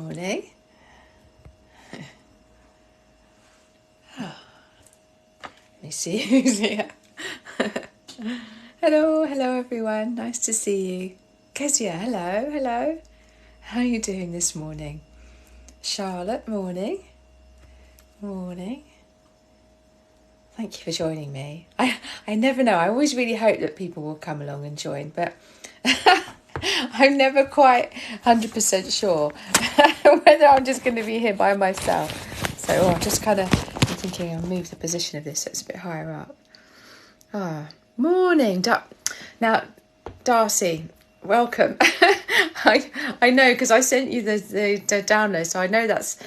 morning. Let me see who's here. Hello everyone. Nice to see you. Kezia, hello. How are you doing this morning? Charlotte, morning. Thank you for joining me. I never know. I always really hope that people will come along and join, but I'm never quite 100% sure whether I'm just going to be here by myself. So I'm just kind of thinking I'll move the position of this so it's a bit higher up. Morning. Now, Darcy, welcome. I know because I sent you the download, so I know that's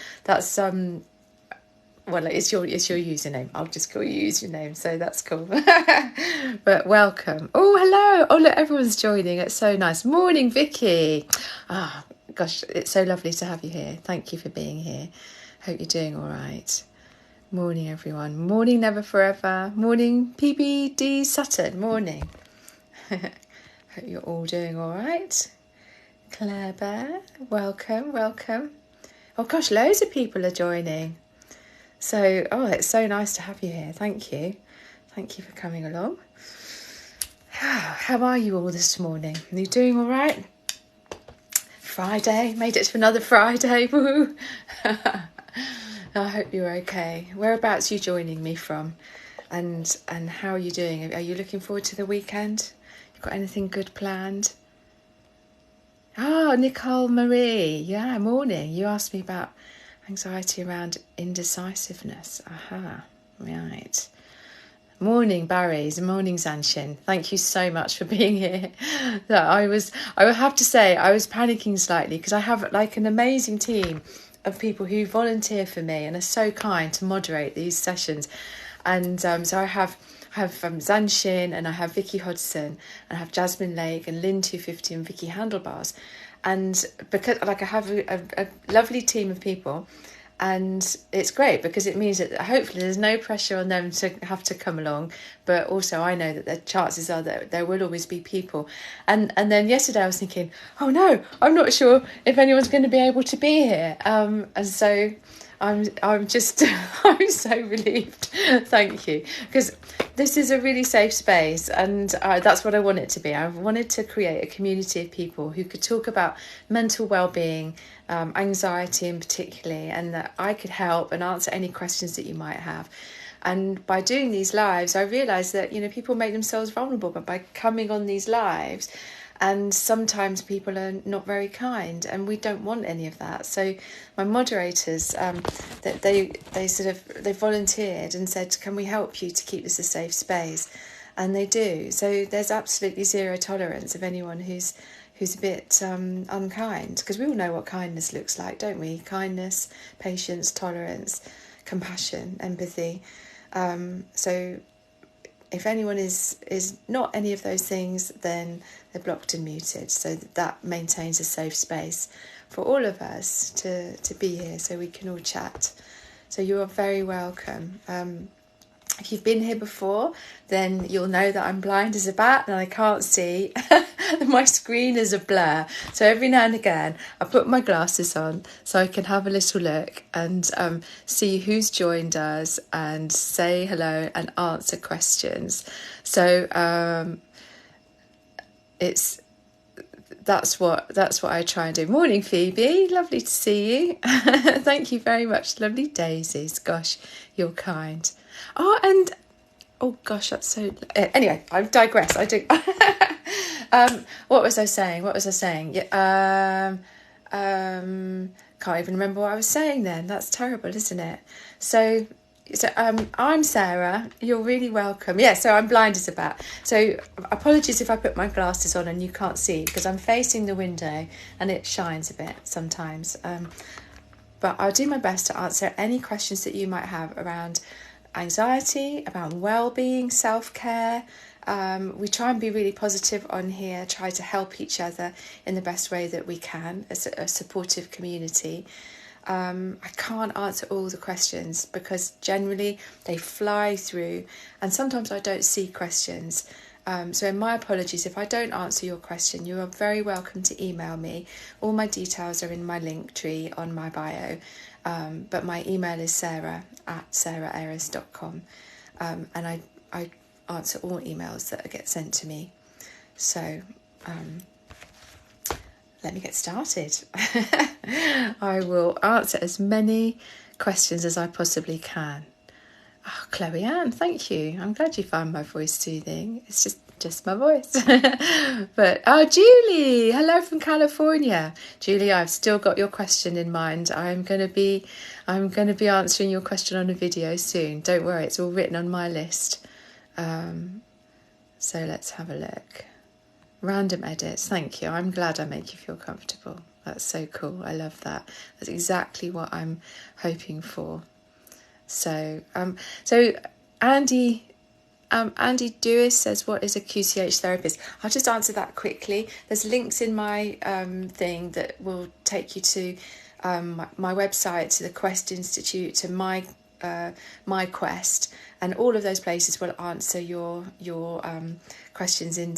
well, it's your username. I'll just call you username, so that's cool. But welcome. Oh, hello. Oh, look, everyone's joining. It's so nice. Morning, Vicky. Gosh, it's so lovely to have you here. Thank you for being here. Hope you're doing all right. Morning, everyone. Morning, Never Forever. Morning, PBD Sutton. Morning. Hope you're all doing all right. Claire Bear, welcome. Oh, gosh, loads of people are joining. So, it's so nice to have you here. Thank you for coming along. How are you all this morning? Are you doing all right? Friday, made it to another Friday. Woo! I hope you're okay. Whereabouts are you joining me from? And how are you doing? Are you looking forward to the weekend? You got anything good planned? Nicole Marie. Yeah, morning. You asked me about anxiety around indecisiveness. Right. Morning, Barry's. Morning, Zanshin. Thank you so much for being here. I would have to say, I was panicking slightly because I have like an amazing team of people who volunteer for me and are so kind to moderate these sessions. And so I have Zanshin, and I have Vicky Hodgson, and I have Jasmine Lake and Lynn 250 and Vicky Handlebars. And because I have a lovely team of people, and it's great because it means that hopefully there's no pressure on them to have to come along, but also I know that the chances are that there will always be people. And then yesterday I was thinking, oh no, I'm not sure if anyone's going to be able to be here. And so I'm just I'm so relieved. Thank you, because this is a really safe space, and that's what I want it to be. I wanted to create a community of people who could talk about mental well-being, anxiety in particularly, and that I could help and answer any questions that you might have. And by doing these lives, I realised that people make themselves vulnerable, but by coming on these lives. And sometimes people are not very kind, and we don't want any of that. So my moderators, they volunteered and said, can we help you to keep this a safe space? And they do. So there's absolutely zero tolerance of anyone who's a bit unkind, because we all know what kindness looks like, don't we? Kindness, patience, tolerance, compassion, empathy. So if anyone is not any of those things, then they're blocked and muted. So that maintains a safe space for all of us to be here, so we can all chat. So you are very welcome. If you've been here before, then you'll know that I'm blind as a bat and I can't see. My screen is a blur. So every now and again, I put my glasses on so I can have a little look and see who's joined us and say hello and answer questions. So that's what I try and do. Morning, Phoebe. Lovely to see you. Thank you very much. Lovely daisies. Gosh, you're kind. Oh gosh, that's so... Anyway, I digress. I do... What was I saying? Yeah, can't even remember what I was saying then. That's terrible, isn't it? So I'm Sarah. You're really welcome. Yeah, so I'm blind as a bat. So apologies if I put my glasses on and you can't see, because I'm facing the window and it shines a bit sometimes. But I'll do my best to answer any questions that you might have around anxiety, about well-being, self-care. We try and be really positive on here, try to help each other in the best way that we can as a supportive community. I can't answer all the questions because generally they fly through, and sometimes I don't see questions, So my apologies if I don't answer your question. You are very welcome to email me. All my details are in my link tree on my bio, but my email is sarah@sarahayres.com, and I answer all emails that get sent to me. So let me get started. I will answer as many questions as I possibly can. Oh, Chloe Ann, thank you. I'm glad you found my voice soothing. It's just my voice. But Julie, hello from California. Julie, I've still got your question in mind. I'm going to be answering your question on a video soon. Don't worry, it's all written on my list. So let's have a look. Random edits, thank you. I'm glad I make you feel comfortable. That's so cool. I love that. That's exactly what I'm hoping for. So Andy Dewis says, what is a QCH therapist? I'll just answer that quickly. There's links in my thing that will take you to my website, to the Quest Institute, to my Quest, and all of those places will answer your questions in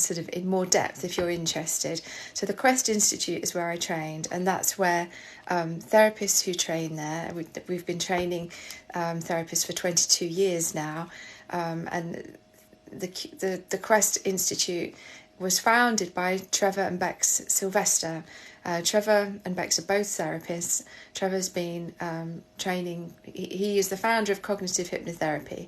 more depth if you're interested. So the Quest Institute is where I trained, and that's where therapists who train there, we've been training therapists for 22 years now, and the Quest Institute was founded by Trevor and Bex Sylvester. Trevor and Bex are both therapists. Trevor's been training, he is the founder of cognitive hypnotherapy,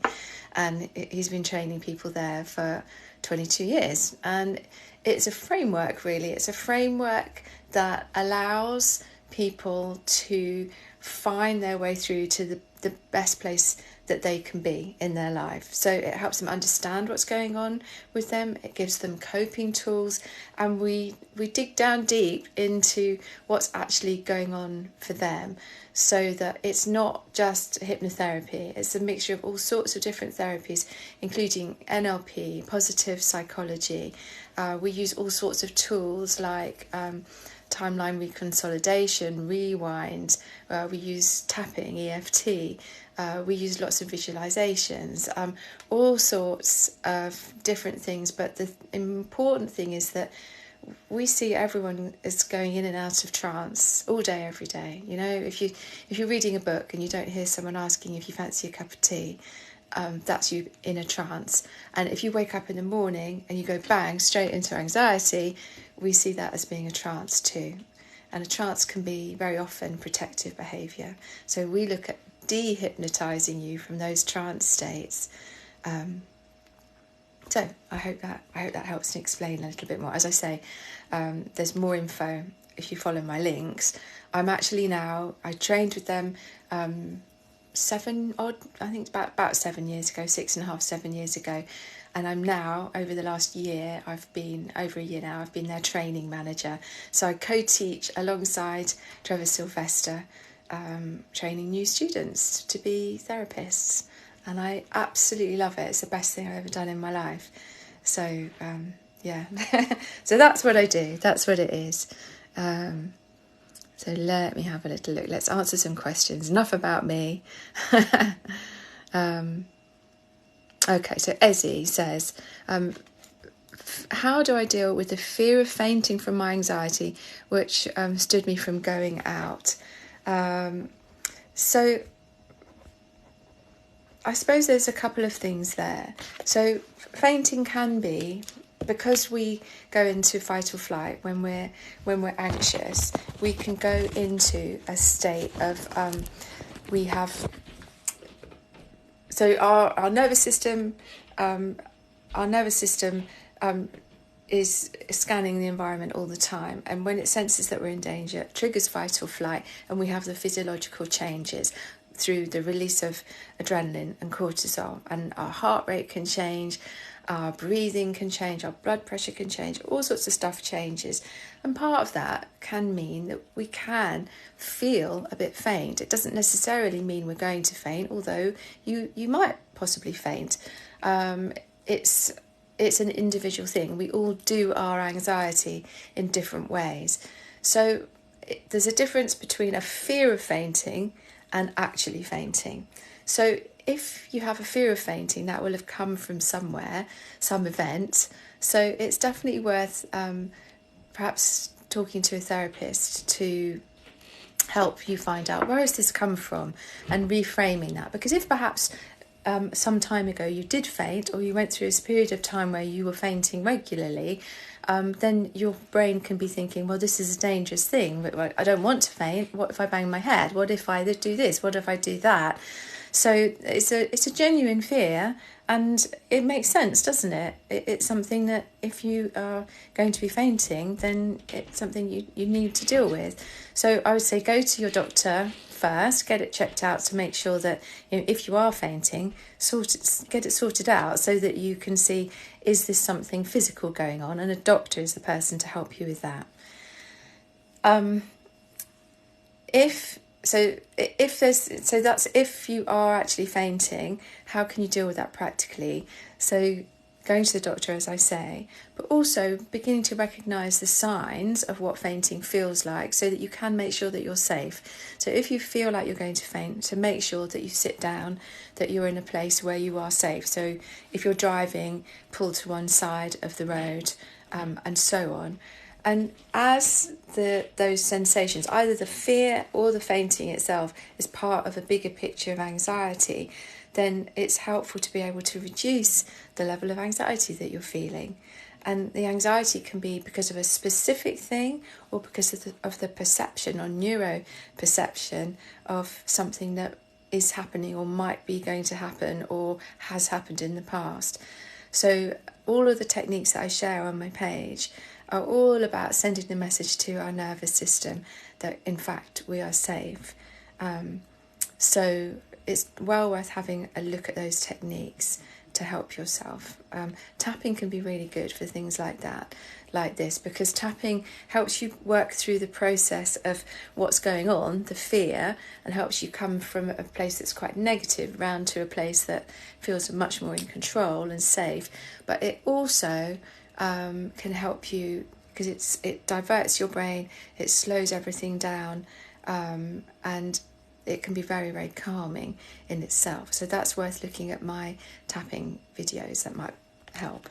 and he's been training people there for 22 years. And it's a framework, really. It's a framework that allows people to find their way through to the best place that they can be in their life. So it helps them understand what's going on with them. It gives them coping tools, and we dig down deep into what's actually going on for them, so that it's not just hypnotherapy. It's a mixture of all sorts of different therapies, including NLP, positive psychology. We use all sorts of tools like timeline reconsolidation, rewind. We use tapping, EFT. We use lots of visualizations, all sorts of different things. But the important thing is that we see everyone is going in and out of trance all day, every day. You know, if you're reading a book and you don't hear someone asking if you fancy a cup of tea, that's you in a trance. And if you wake up in the morning and you go bang straight into anxiety, we see that as being a trance too. And a trance can be very often protective behaviour. So we look at dehypnotizing you from those trance states. So I hope that helps to explain a little bit more. As I say, there's more info if you follow my links. I'm actually now, I trained with them about 7 years ago, 7 years ago. And I'm now, over the last year, I've been their training manager. So I co-teach alongside Trevor Sylvester, training new students to be therapists. And I absolutely love it. It's the best thing I've ever done in my life. So, yeah. So that's what I do. That's what it is. So let me have a little look. Let's answer some questions. Enough about me. Okay, so Ezzy says, how do I deal with the fear of fainting from my anxiety, which stood me from going out? So I suppose there's a couple of things there. So fainting can be, because we go into fight or flight when we're anxious, we can go into a state of so our nervous system is scanning the environment all the time, and when it senses that we're in danger, it triggers fight or flight, and we have the physiological changes through the release of adrenaline and cortisol, and our heart rate can change, our breathing can change, our blood pressure can change, all sorts of stuff changes. And part of that can mean that we can feel a bit faint. It doesn't necessarily mean we're going to faint, although you might possibly faint. It's an individual thing. We all do our anxiety in different ways. So there's a difference between a fear of fainting and actually fainting. So if you have a fear of fainting, that will have come from somewhere, some event. So it's definitely worth perhaps talking to a therapist to help you find out where has this come from and reframing that. Because if perhaps some time ago you did faint, or you went through a period of time where you were fainting regularly, then your brain can be thinking, well, this is a dangerous thing. I don't want to faint. What if I bang my head? What if I do this? What if I do that? So it's a genuine fear, and it makes sense, doesn't it? It's something that if you are going to be fainting, then it's something you need to deal with. So I would say go to your doctor first, get it checked out to make sure that, you know, if you are fainting, get it sorted out so that you can see, is this something physical going on? And a doctor is the person to help you with that. If you are actually fainting, how can you deal with that practically? So going to the doctor, as I say, but also beginning to recognise the signs of what fainting feels like so that you can make sure that you're safe. So if you feel like you're going to faint, to make sure that you sit down, that you're in a place where you are safe. So if you're driving, pull to one side of the road, and so on. And as those sensations, either the fear or the fainting itself, is part of a bigger picture of anxiety, then it's helpful to be able to reduce the level of anxiety that you're feeling. And the anxiety can be because of a specific thing, or because of the perception or neuroperception of something that is happening or might be going to happen or has happened in the past. So all of the techniques that I share on my page are all about sending the message to our nervous system that in fact we are safe. So it's well worth having a look at those techniques to help yourself. Tapping can be really good for things like that, like this, because tapping helps you work through the process of what's going on, the fear, and helps you come from a place that's quite negative round to a place that feels much more in control and safe. But it also can help you because it diverts your brain, it slows everything down, and it can be very, very calming in itself. So that's worth looking at my tapping videos. That might help.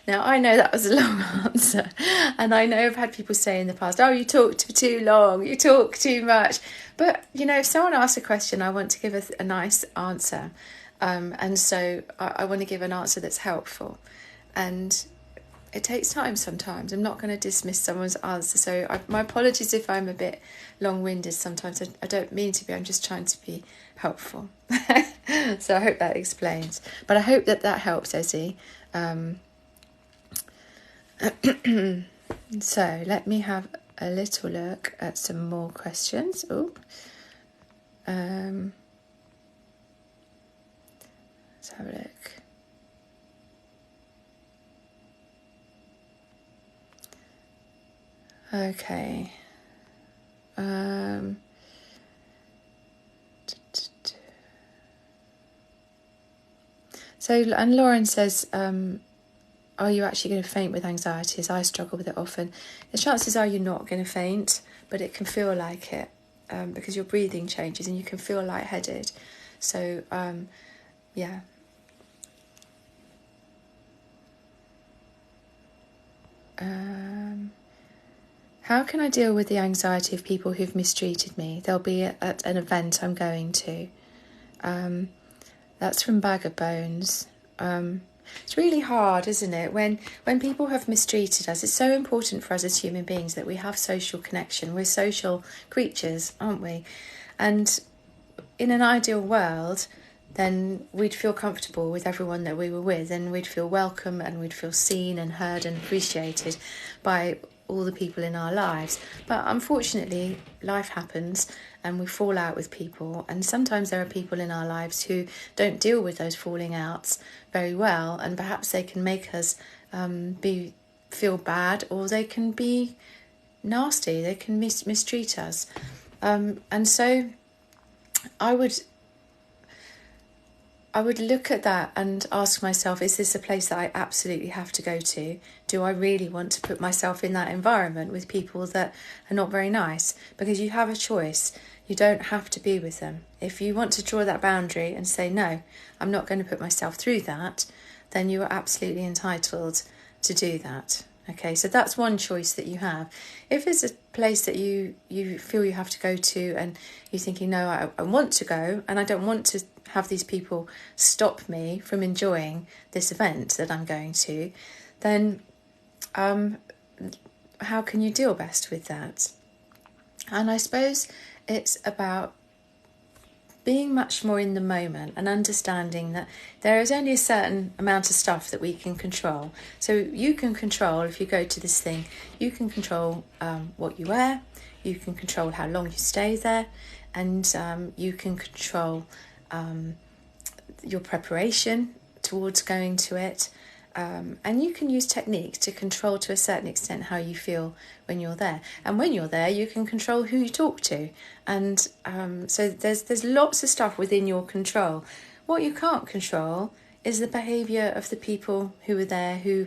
Now, I know that was a long answer, and I know I've had people say in the past, oh, you talk for too long, you talk too much. But, you know, if someone asks a question, I want to give a nice answer. And so I want to give an answer that's helpful. And it takes time sometimes. I'm not going to dismiss someone's answer. So my apologies if I'm a bit long-winded sometimes. I don't mean to be. I'm just trying to be helpful. So I hope that explains. But I hope that helps, Ezzy. So let me have a little look at some more questions. Let's have a look. Okay. So, and Lauren says, are you actually going to faint with anxiety? As I struggle with it often. The chances are you're not going to faint, but it can feel like it because your breathing changes and you can feel lightheaded. So, yeah. How can I deal with the anxiety of people who've mistreated me? They'll be at an event I'm going to. That's from Bag of Bones. It's really hard, isn't it? When people have mistreated us, it's so important for us as human beings that we have social connection. We're social creatures, aren't we? And in an ideal world, then we'd feel comfortable with everyone that we were with, and we'd feel welcome, and we'd feel seen and heard and appreciated by all the people in our lives. But unfortunately, life happens and we fall out with people, and sometimes there are people in our lives who don't deal with those falling outs very well, and perhaps they can make us feel bad, or they can be nasty, they can mistreat us. And so I would look at that and ask myself, is this a place that I absolutely have to go to? Do I really want to put myself in that environment with people that are not very nice? Because you have a choice. You don't have to be with them. If you want to draw that boundary and say, no, I'm not going to put myself through that, then you are absolutely entitled to do that. Okay, so that's one choice that you have. If it's a place that you feel you have to go to and you're thinking, no, I want to go and I don't want to have these people stop me from enjoying this event that I'm going to, then how can you deal best with that? And I suppose it's about being much more in the moment and understanding that there is only a certain amount of stuff that we can control. So you can control, if you go to this thing, you can control what you wear, you can control how long you stay there, and you can control your preparation towards going to it. And you can use technique to control to a certain extent how you feel when you're there. And when you're there, you can control who you talk to. And so there's lots of stuff within your control. What you can't control is the behaviour of the people who are there who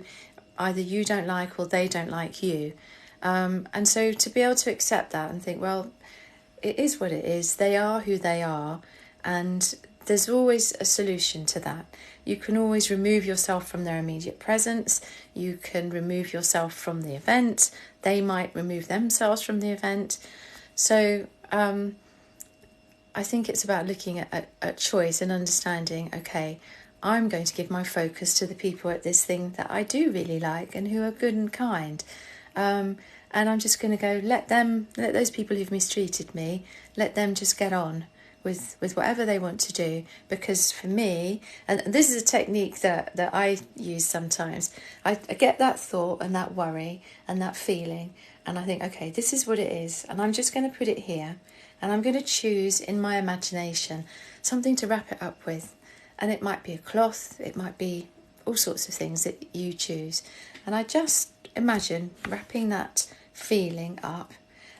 either you don't like or they don't like you. And so to be able to accept that and think, well, it is what it is. They are who they are. And there's always a solution to that. You can always remove yourself from their immediate presence. You can remove yourself from the event. They might remove themselves from the event. So I think it's about looking at choice and understanding, okay, I'm going to give my focus to the people at this thing that I do really like and who are good and kind. And I'm just going to go, let those people who've mistreated me, let them just get on with whatever they want to do. Because for me, and this is a technique that I use sometimes, I get that thought and that worry and that feeling, and I think, okay, this is what it is, and I'm just going to put it here, and I'm going to choose in my imagination something to wrap it up with. And it might be a cloth, it might be all sorts of things that you choose, and I just imagine wrapping that feeling up.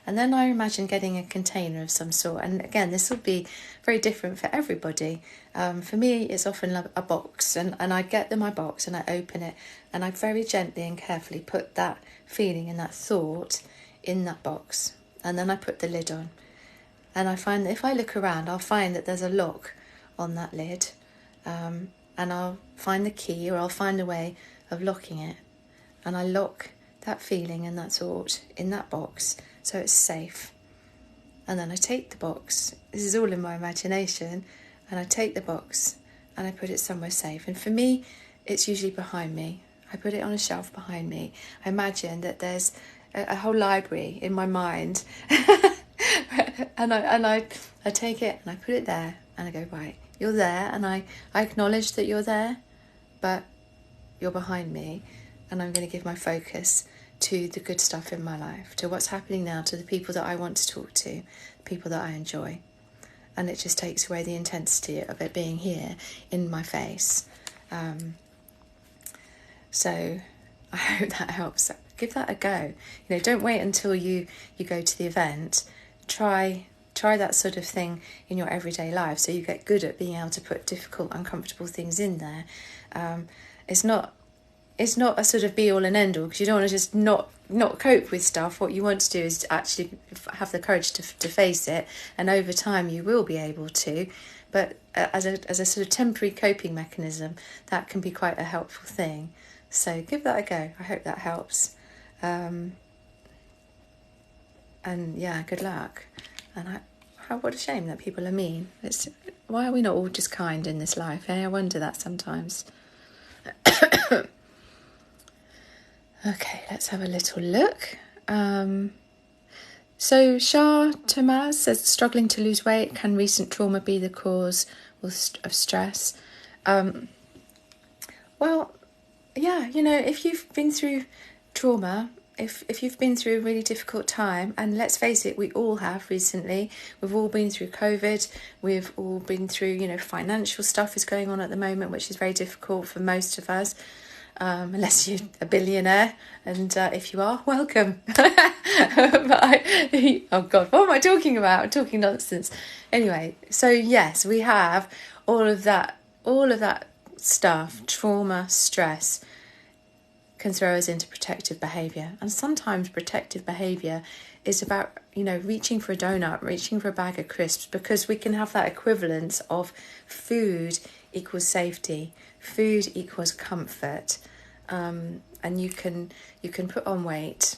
And then I imagine getting a container of some sort. And again, this will be very different for everybody. For me, it's often a box. And I get my box and I open it. And I very gently and carefully put that feeling and that thought in that box. And then I put the lid on. And I find that if I look around, I'll find that there's a lock on that lid. And I'll find the key, or I'll find a way of locking it. And I lock that feeling and that thought in that box, so it's safe. And then I take the box, this is all in my imagination, and I take the box and I put it somewhere safe. And for me, it's usually behind me. I put it on a shelf behind me. I imagine that there's a whole library in my mind. and I take it and I put it there and I go, right, you're there, and I acknowledge that you're there, but you're behind me, and I'm going to give my focus to the good stuff in my life, to what's happening now, to the people that I want to talk to, people that I enjoy. And it just takes away the intensity of it being here in my face. So I hope that helps. Give that a go. Don't wait until you go to the event. Try that sort of thing in your everyday life, so you get good at being able to put difficult, uncomfortable things in there. It's not a sort of be all and end all, because you don't want to just not cope with stuff. What you want to do is actually have the courage to face it, and over time you will be able to. But as a sort of temporary coping mechanism, that can be quite a helpful thing. So give that a go. I hope that helps. And yeah, good luck. And what a shame that people are mean. Why are we not all just kind in this life? I wonder that sometimes. Okay, let's have a little look. So Shah Tomaz says, struggling to lose weight, can recent trauma be the cause of stress? Well, yeah, if you've been through trauma, if you've been through a really difficult time, and let's face it, we all have recently. We've all been through COVID. We've all been through, financial stuff is going on at the moment, which is very difficult for most of us. Unless you're a billionaire, and if you are, welcome. Oh God, what am I talking about? I'm talking nonsense. Anyway, so yes, we have all of that stuff, trauma, stress, can throw us into protective behaviour. And sometimes protective behaviour is about, reaching for a donut, reaching for a bag of crisps, because we can have that equivalence of food equals safety, food equals comfort, and you can put on weight.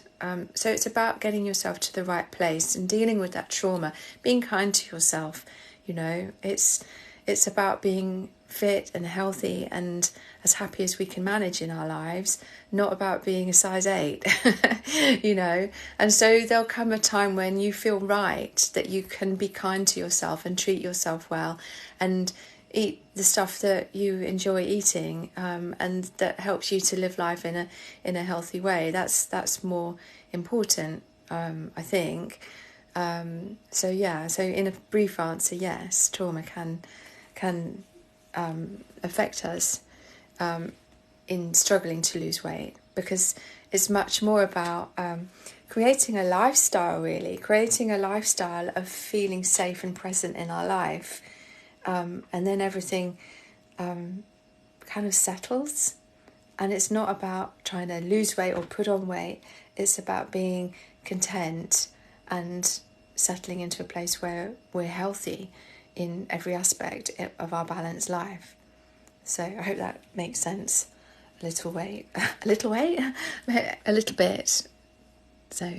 So it's about getting yourself to the right place and dealing with that trauma, being kind to yourself. It's about being fit and healthy and as happy as we can manage in our lives, not about being a size 8, And so there'll come a time when you feel right, that you can be kind to yourself and treat yourself well and eat the stuff that you enjoy eating, and that helps you to live life in a healthy way. That's more important, I think. So in a brief answer, yes, trauma can affect us in struggling to lose weight, because it's much more about creating a lifestyle, really, creating a lifestyle of feeling safe and present in our life. And then everything kind of settles, and it's not about trying to lose weight or put on weight. It's about being content and settling into a place where we're healthy in every aspect of our balanced life. So I hope that makes sense. A little bit. So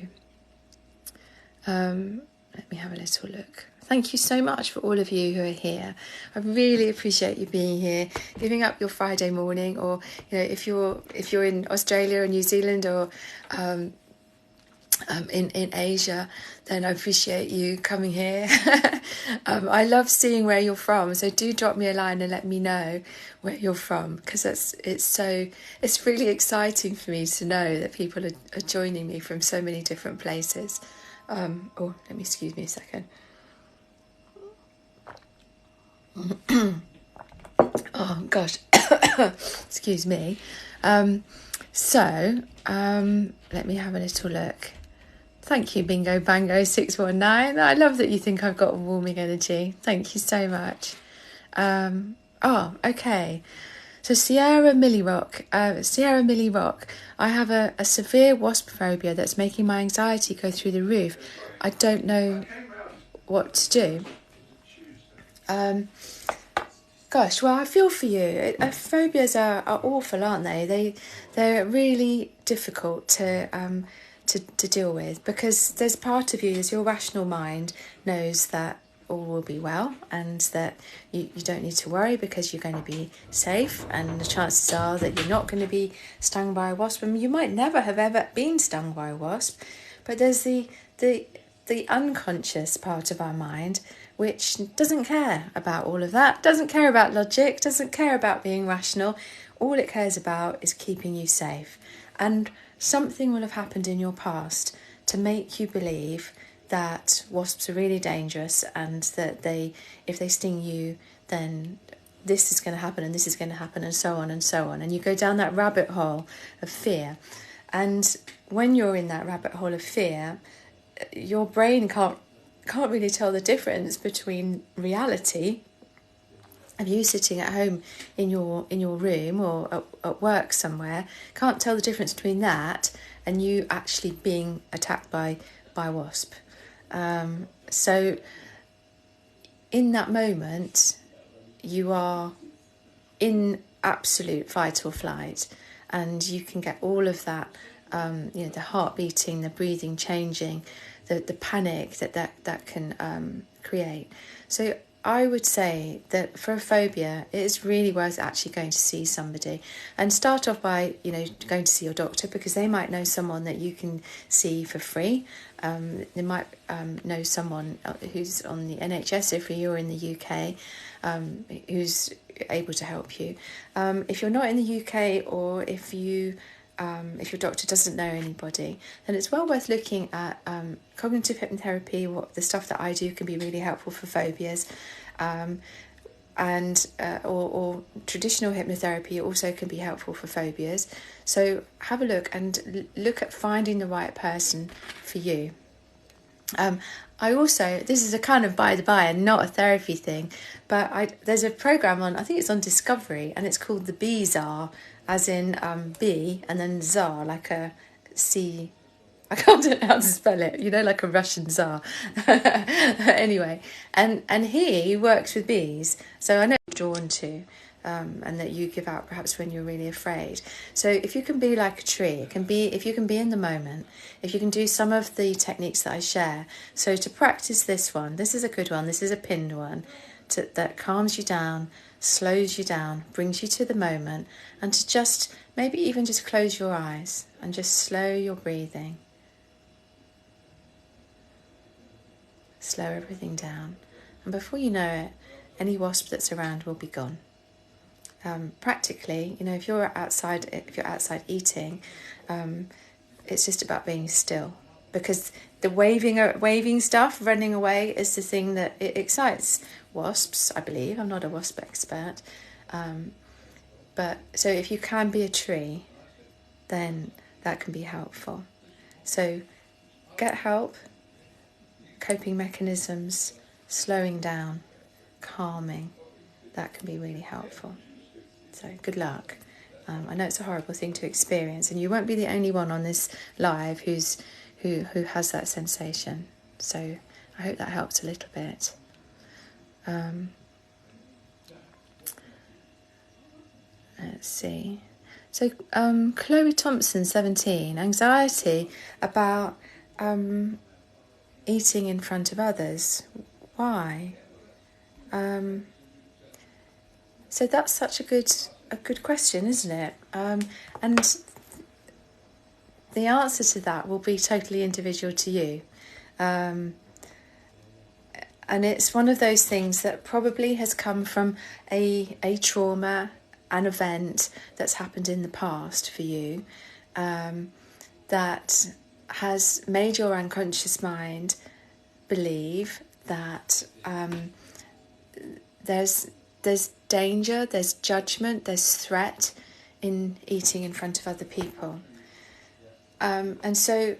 let me have a little look. Thank you so much for all of you who are here. I really appreciate you being here, giving up your Friday morning, or if you're in Australia or New Zealand or in Asia, then I appreciate you coming here. I love seeing where you're from, so do drop me a line and let me know where you're from, because it's really exciting for me to know that people are joining me from so many different places. Excuse me a second. Oh gosh, excuse me. Let me have a little look. Thank you, Bingo Bango 619. I love that you think I've got warming energy. Thank you so much. Okay. So Sierra Millie Rock, I have a severe wasp phobia that's making my anxiety go through the roof. I don't know what to do. Gosh, well, I feel for you. Phobias are awful, aren't they? They're really difficult to deal with, because there's part of you, there's your rational mind knows that all will be well, and that you don't need to worry because you're going to be safe, and the chances are that you're not going to be stung by a wasp. I mean, you might never have ever been stung by a wasp, but there's the unconscious part of our mind which doesn't care about all of that, doesn't care about logic, doesn't care about being rational. All it cares about is keeping you safe. And something will have happened in your past to make you believe that wasps are really dangerous, and that if they sting you, then this is going to happen and this is going to happen, and so on and so on. And you go down that rabbit hole of fear. And when you're in that rabbit hole of fear, your brain can't really tell the difference between reality of you sitting at home in your room or at work somewhere, can't tell the difference between that and you actually being attacked by a wasp. So in that moment, you are in absolute fight or flight, and you can get all of that, the heart beating, the breathing changing, the panic that can create. So I would say that for a phobia, it is really worth actually going to see somebody, and start off by, going to see your doctor, because they might know someone that you can see for free. They might know someone who's on the NHS if you're in the UK, who's able to help you. If you're not in the UK, or if your doctor doesn't know anybody, then it's well worth looking at cognitive hypnotherapy. The stuff that I do can be really helpful for phobias, or traditional hypnotherapy also can be helpful for phobias. So have a look and look at finding the right person for you. I also, this is a kind of by the by and not a therapy thing, but there's a program I think it's on Discovery, and it's called the Bee Tsar, as in bee and then tsar, like a sea I can't know how to spell it, like a Russian Tsar. Anyway, and he works with bees, so I know you're drawn to, and that you give out perhaps when you're really afraid. So if you can be like a tree, if you can be in the moment, if you can do some of the techniques that I share. So to practice this one, this is a good one, this is a pinned one, that calms you down, slows you down, brings you to the moment, and to just maybe even just close your eyes and just slow your breathing. Slow everything down, and before you know it, any wasp that's around will be gone. Practically, if you're outside eating, it's just about being still, because the waving stuff, running away, is the thing that it excites wasps, I believe. I'm not a wasp expert, but so if you can be a tree, then that can be helpful. So get help. Coping mechanisms, slowing down, calming, that can be really helpful. So good luck. I know it's a horrible thing to experience, and you won't be the only one on this live who has that sensation. So I hope that helps a little bit. Let's see. So Chloe Thompson, 17, anxiety about eating in front of others. Why? So that's such a good question, isn't it? And the answer to that will be totally individual to you. And it's one of those things that probably has come from a trauma, an event that's happened in the past for you, that has made your unconscious mind believe that there's danger, there's judgment, there's threat in eating in front of other people. And so,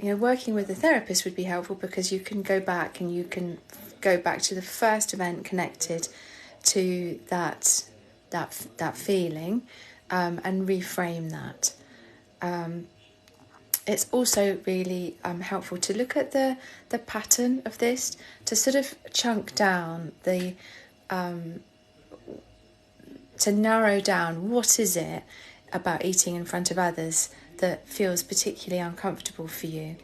working with a therapist would be helpful, because you can go back and you can go back to the first event connected to that feeling, and reframe that. It's also really helpful to look at the pattern of this, to sort of chunk down to narrow down what is it about eating in front of others that feels particularly uncomfortable for you.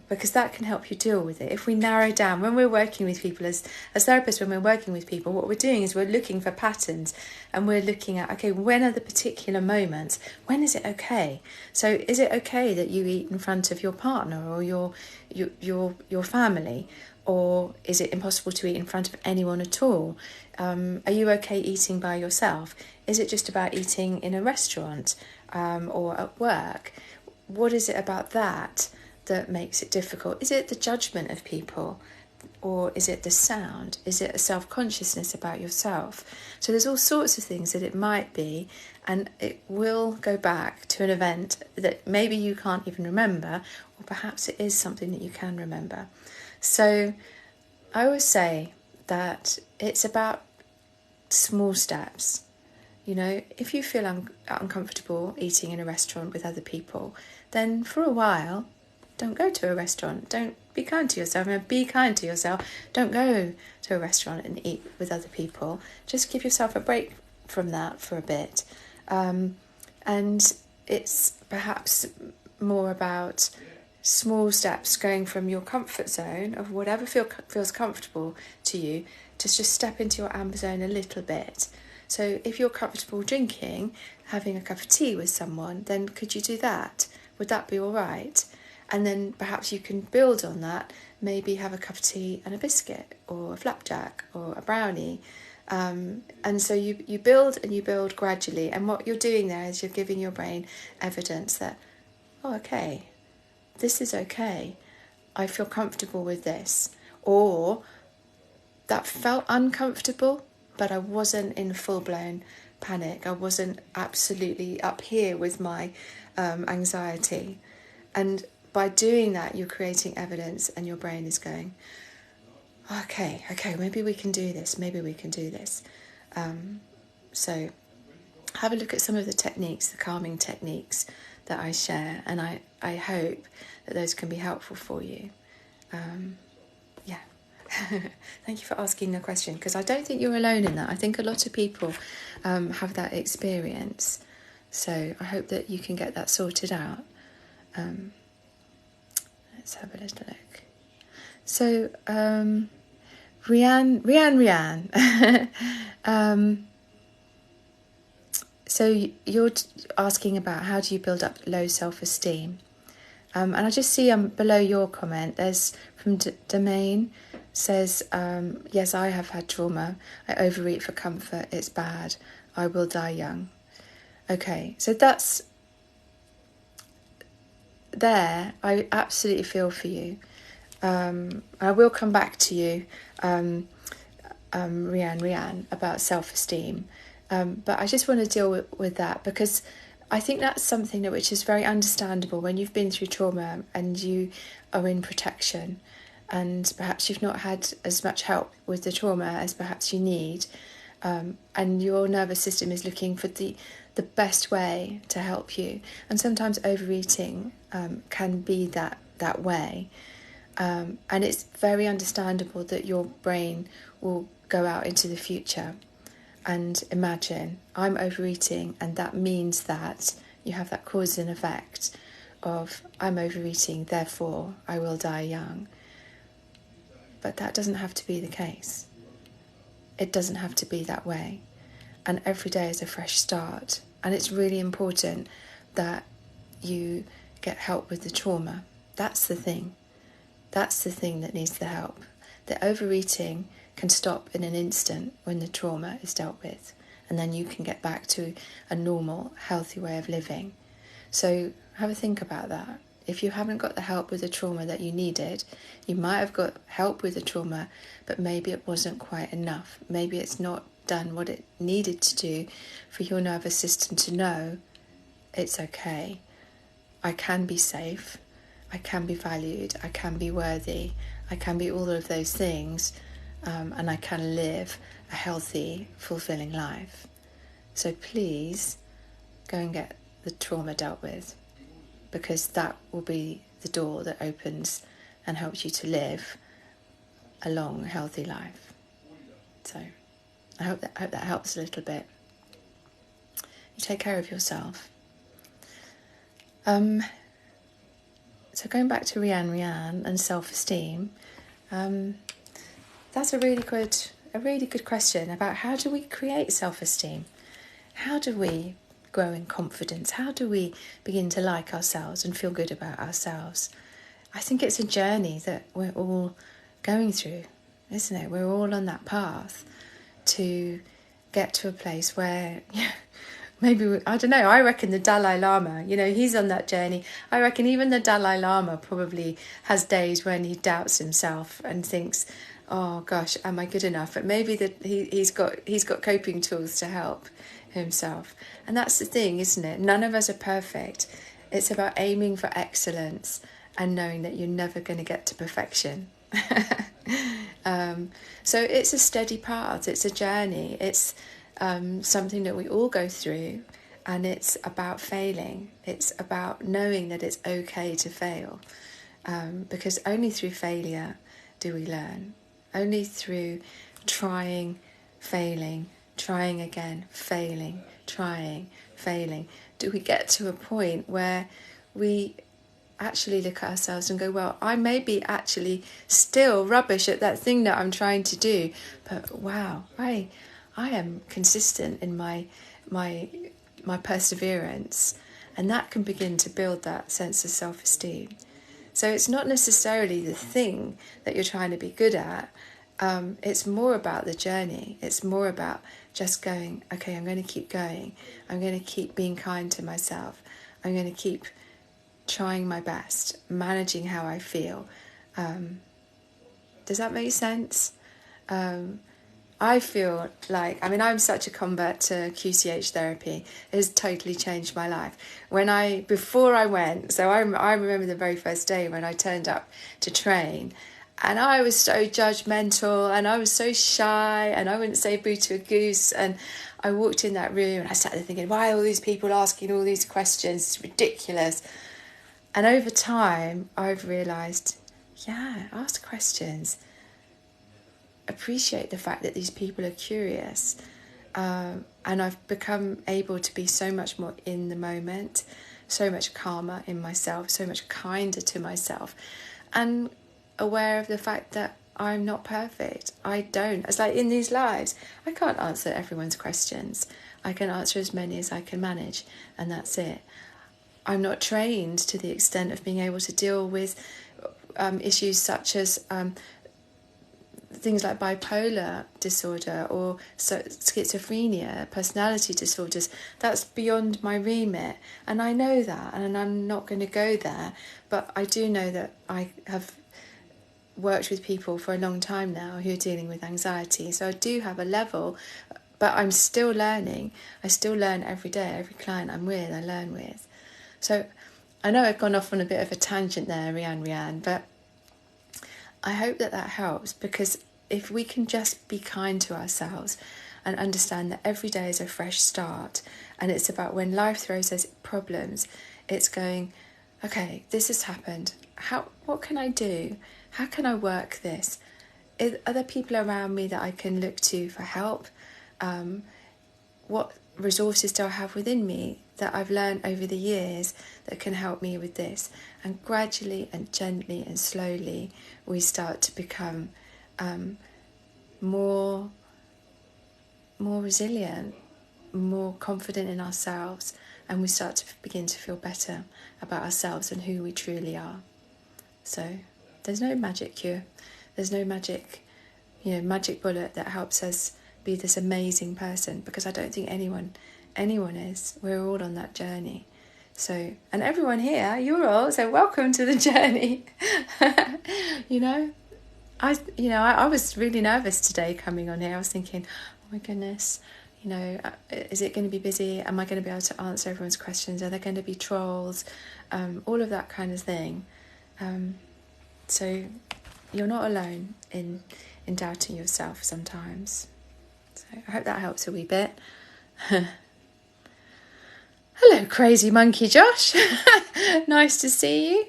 Because that can help you deal with it. If we narrow down, when we're working with people as therapists, when we're working with people, what we're doing is we're looking for patterns, and we're looking at, okay, when are the particular moments? When is it okay? So is it okay that you eat in front of your partner or your family? Or is it impossible to eat in front of anyone at all? Are you okay eating by yourself? Is it just about eating in a restaurant or at work? What is it about that makes it difficult? Is it the judgment of people, or is it the sound? Is it a self-consciousness about yourself? So there's all sorts of things that it might be, and it will go back to an event that maybe you can't even remember, or perhaps it is something that you can remember. So I always say that it's about small steps. If you feel uncomfortable eating in a restaurant with other people, then for a while, don't go to a restaurant. Don't be kind to yourself. Be kind to yourself. Don't go to a restaurant and eat with other people. Just give yourself a break from that for a bit. And it's perhaps more about small steps, going from your comfort zone of whatever feels comfortable to you, to just step into your amber zone a little bit. So if you're comfortable drinking, having a cup of tea with someone, then could you do that? Would that be all right? And then perhaps you can build on that, maybe have a cup of tea and a biscuit, or a flapjack, or a brownie. And so you build and you build gradually. And what you're doing there is you're giving your brain evidence that, oh, okay, this is okay. I feel comfortable with this. Or that felt uncomfortable, but I wasn't in full-blown panic. I wasn't absolutely up here with my anxiety. And by doing that, you're creating evidence, and your brain is going, okay, maybe we can do this. So have a look at some of the techniques, the calming techniques that I share, and I hope that those can be helpful for you. Yeah. Thank you for asking the question, because I don't think you're alone in that. I think a lot of people have that experience. So I hope that you can get that sorted out. Let's have a little look. So, Rianne. So you're asking about how do you build up low self-esteem. And I just see below your comment, there's from Domain, says, yes, I have had trauma. I overeat for comfort. It's bad. I will die young. Okay, so that's there. I absolutely feel for you. I will come back to you, Rianne, about self-esteem. But I just want to deal with that, because I think that's something which is very understandable when you've been through trauma and you are in protection, and perhaps you've not had as much help with the trauma as perhaps you need, and your nervous system is looking for the best way to help you. And sometimes overeating can be that way. And it's very understandable that your brain will go out into the future and imagine, I'm overeating, and that means that you have that cause and effect of, I'm overeating, therefore I will die young. But that doesn't have to be the case. It doesn't have to be that way. And every day is a fresh start. And it's really important that you get help with the trauma. That's the thing. That's the thing that needs the help. The overeating can stop in an instant when the trauma is dealt with, and then you can get back to a normal, healthy way of living. So have a think about that. If you haven't got the help with the trauma that you needed, you might have got help with the trauma, but maybe it wasn't quite enough. Maybe it's not done what it needed to do for your nervous system to know it's okay. I can be safe. I can be valued. I can be worthy. I can be all of those things. And I can live a healthy, fulfilling life. So please go and get the trauma dealt with, because that will be the door that opens and helps you to live a long, healthy life. So I hope that helps a little bit. You take care of yourself. So going back to Rianne and self-esteem, that's a really good question about how do we create self-esteem? How do we grow in confidence? How do we begin to like ourselves and feel good about ourselves? I think it's a journey that we're all going through, isn't it? We're all on that path to get to a place where maybe, I don't know, I reckon the Dalai Lama, he's on that journey. I reckon even the Dalai Lama probably has days when he doubts himself and thinks, oh gosh, am I good enough? But maybe that he's got coping tools to help himself. And that's the thing, isn't it? None of us are perfect. It's about aiming for excellence and knowing that you're never going to get to perfection. So it's a steady path. It's a journey. It's something that we all go through, and it's about failing. It's about knowing that it's okay to fail, because only through failure do we learn. Only through trying, failing, trying again, failing, trying, failing, do we get to a point where we actually look at ourselves and go, well, I may be actually still rubbish at that thing that I'm trying to do, but wow, I am consistent in my perseverance, and that can begin to build that sense of self-esteem. So it's not necessarily the thing that you're trying to be good at. It's more about the journey. It's more about just going, okay, I'm going to keep going. I'm going to keep being kind to myself. I'm going to keep trying my best, managing how I feel. Does that make sense? I feel like, I'm such a convert to QCH therapy. It has totally changed my life. Before I went, so I remember the very first day when I turned up to train, and I was so judgmental, and I was so shy, and I wouldn't say boo to a goose, and I walked in that room and I sat there thinking, why are all these people asking all these questions? It's ridiculous. And over time, I've realised, yeah, ask questions. Appreciate the fact that these people are curious. And I've become able to be so much more in the moment, so much calmer in myself, so much kinder to myself, and aware of the fact that I'm not perfect. I don't. It's like in these lives, I can't answer everyone's questions. I can answer as many as I can manage, and that's it. I'm not trained to the extent of being able to deal with issues such as things like bipolar disorder or schizophrenia, personality disorders. That's beyond my remit, and I know that, and I'm not going to go there, but I do know that I have worked with people for a long time now who are dealing with anxiety, so I do have a level, but I'm still learning. I still learn every day. Every client I'm with, I learn with. So I know I've gone off on a bit of a tangent there, Rianne, but I hope that helps, because if we can just be kind to ourselves and understand that every day is a fresh start, and it's about when life throws us problems, it's going, okay, this has happened. What can I do? How can I work this? Are there people around me that I can look to for help? What resources do I have within me that I've learned over the years that can help me with this? And gradually and gently and slowly, we start to become more resilient, more confident in ourselves, and we start to begin to feel better about ourselves and who we truly are. So there's no magic cure. There's no magic bullet that helps us be this amazing person, because I don't think anyone is. We're all on that journey. So, and everyone here, you're all, so welcome to the journey. I was really nervous today coming on here. I was thinking, oh my goodness, is it going to be busy? Am I going to be able to answer everyone's questions? Are there going to be trolls? All of that kind of thing. So you're not alone in doubting yourself sometimes. So I hope that helps a wee bit. Hello, crazy monkey Josh. Nice to see you.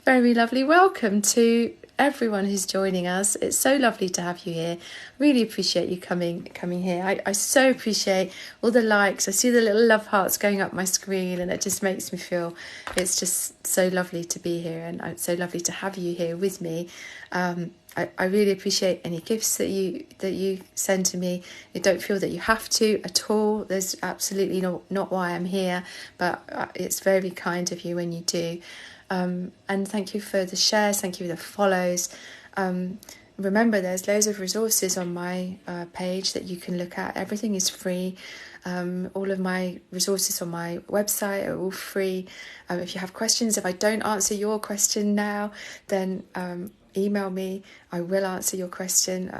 Very lovely. Welcome to everyone who's joining us. It's so lovely to have you here. Really appreciate you coming here. I so appreciate all the likes. I see the little love hearts going up my screen, and it just makes me feel it's just so lovely to be here, and it's so lovely to have you here with me. I really appreciate any gifts that you send to me. You don't feel that you have to at all. There's absolutely not why I'm here, but it's very kind of you when you do. And thank you for the shares, thank you for the follows. Remember, there's loads of resources on my page that you can look at. Everything is free. All of my resources on my website are all free. If you have questions, if I don't answer your question now, then email me. I will answer your question.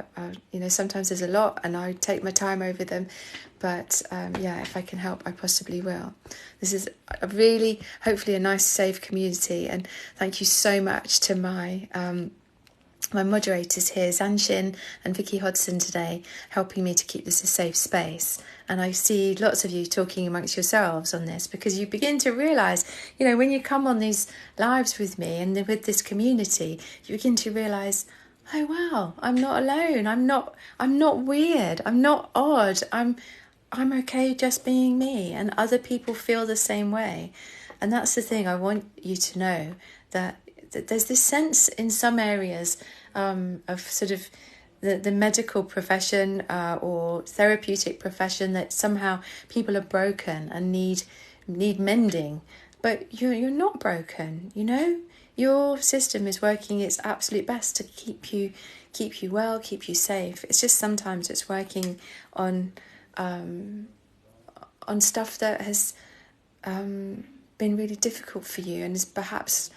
Sometimes there's a lot and I take my time over them, but if I can help, I possibly will. This is hopefully a nice, safe community, and thank you so much to my moderators here, Zanshin and Vicky Hodson, today, helping me to keep this a safe space. And I see lots of you talking amongst yourselves on this, because you begin to realise, when you come on these lives with me and with this community, you begin to realise, oh wow, I'm not alone. I'm not weird. I'm not odd. I'm okay just being me, and other people feel the same way. And that's the thing I want you to know, that there's this sense in some areas of sort of the medical profession or therapeutic profession that somehow people are broken and need mending. But you're not broken, Your system is working its absolute best to keep you well, keep you safe. It's just sometimes it's working on stuff that has been really difficult for you and is perhaps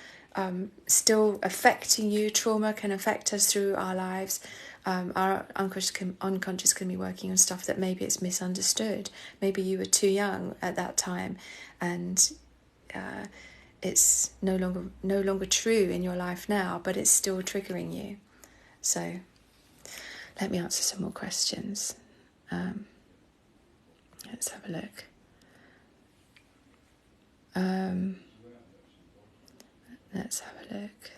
still affecting you. Trauma can affect us through our lives. Our unconscious can be working on stuff that maybe it's misunderstood. Maybe you were too young at that time, and it's no longer true in your life now, but it's still triggering you. So let me answer some more questions. Let's have a look. Let's have a look.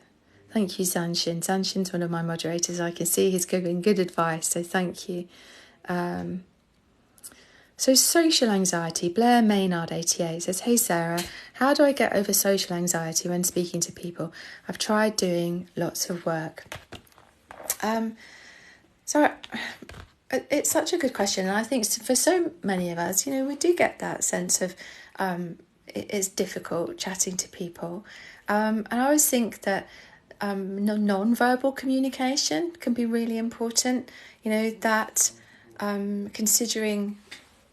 Thank you, Zanshin. Zanshin's one of my moderators. I can see he's giving good advice, so thank you. So social anxiety, Blair Maynard 88 says, hey Sarah, how do I get over social anxiety when speaking to people? I've tried doing lots of work. So it's such a good question. And I think for so many of us, we do get that sense of it's difficult chatting to people. And I always think that non-verbal communication can be really important, that considering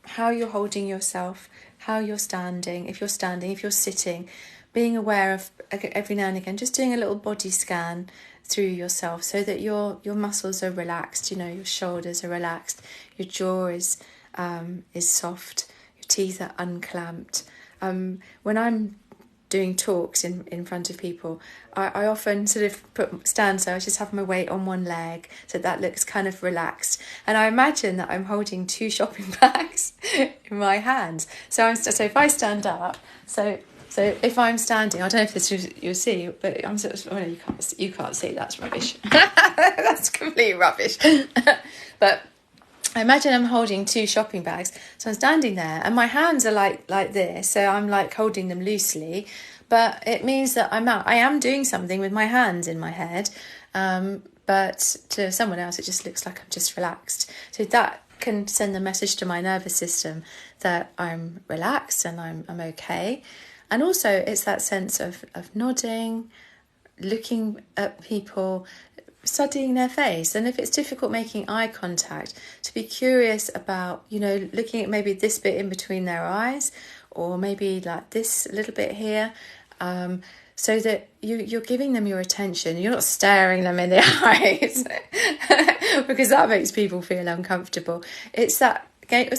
how you're holding yourself, how you're standing, if you're sitting, being aware of every now and again, just doing a little body scan through yourself so that your muscles are relaxed, your shoulders are relaxed, your jaw is soft, your teeth are unclamped. When I'm doing talks in front of people, I often sort of stand so I just have my weight on one leg so that looks kind of relaxed, and I imagine that I'm holding 2 shopping bags in my hands. So if I stand up, so if I'm standing, I don't know if this you'll see, but I'm sort of, you can't see, that's rubbish. That's complete rubbish. But I imagine I'm holding 2 shopping bags. So I'm standing there and my hands are like this. So I'm like holding them loosely, but it means that I am doing something with my hands in my head. But to someone else, it just looks like I'm just relaxed. So that can send the message to my nervous system that I'm relaxed and I'm okay. And also it's that sense of nodding, looking at people, studying their face. And if it's difficult making eye contact, to be curious about, looking at maybe this bit in between their eyes, or maybe like this little bit here, so that you're giving them your attention. You're not staring them in the eyes because that makes people feel uncomfortable. It's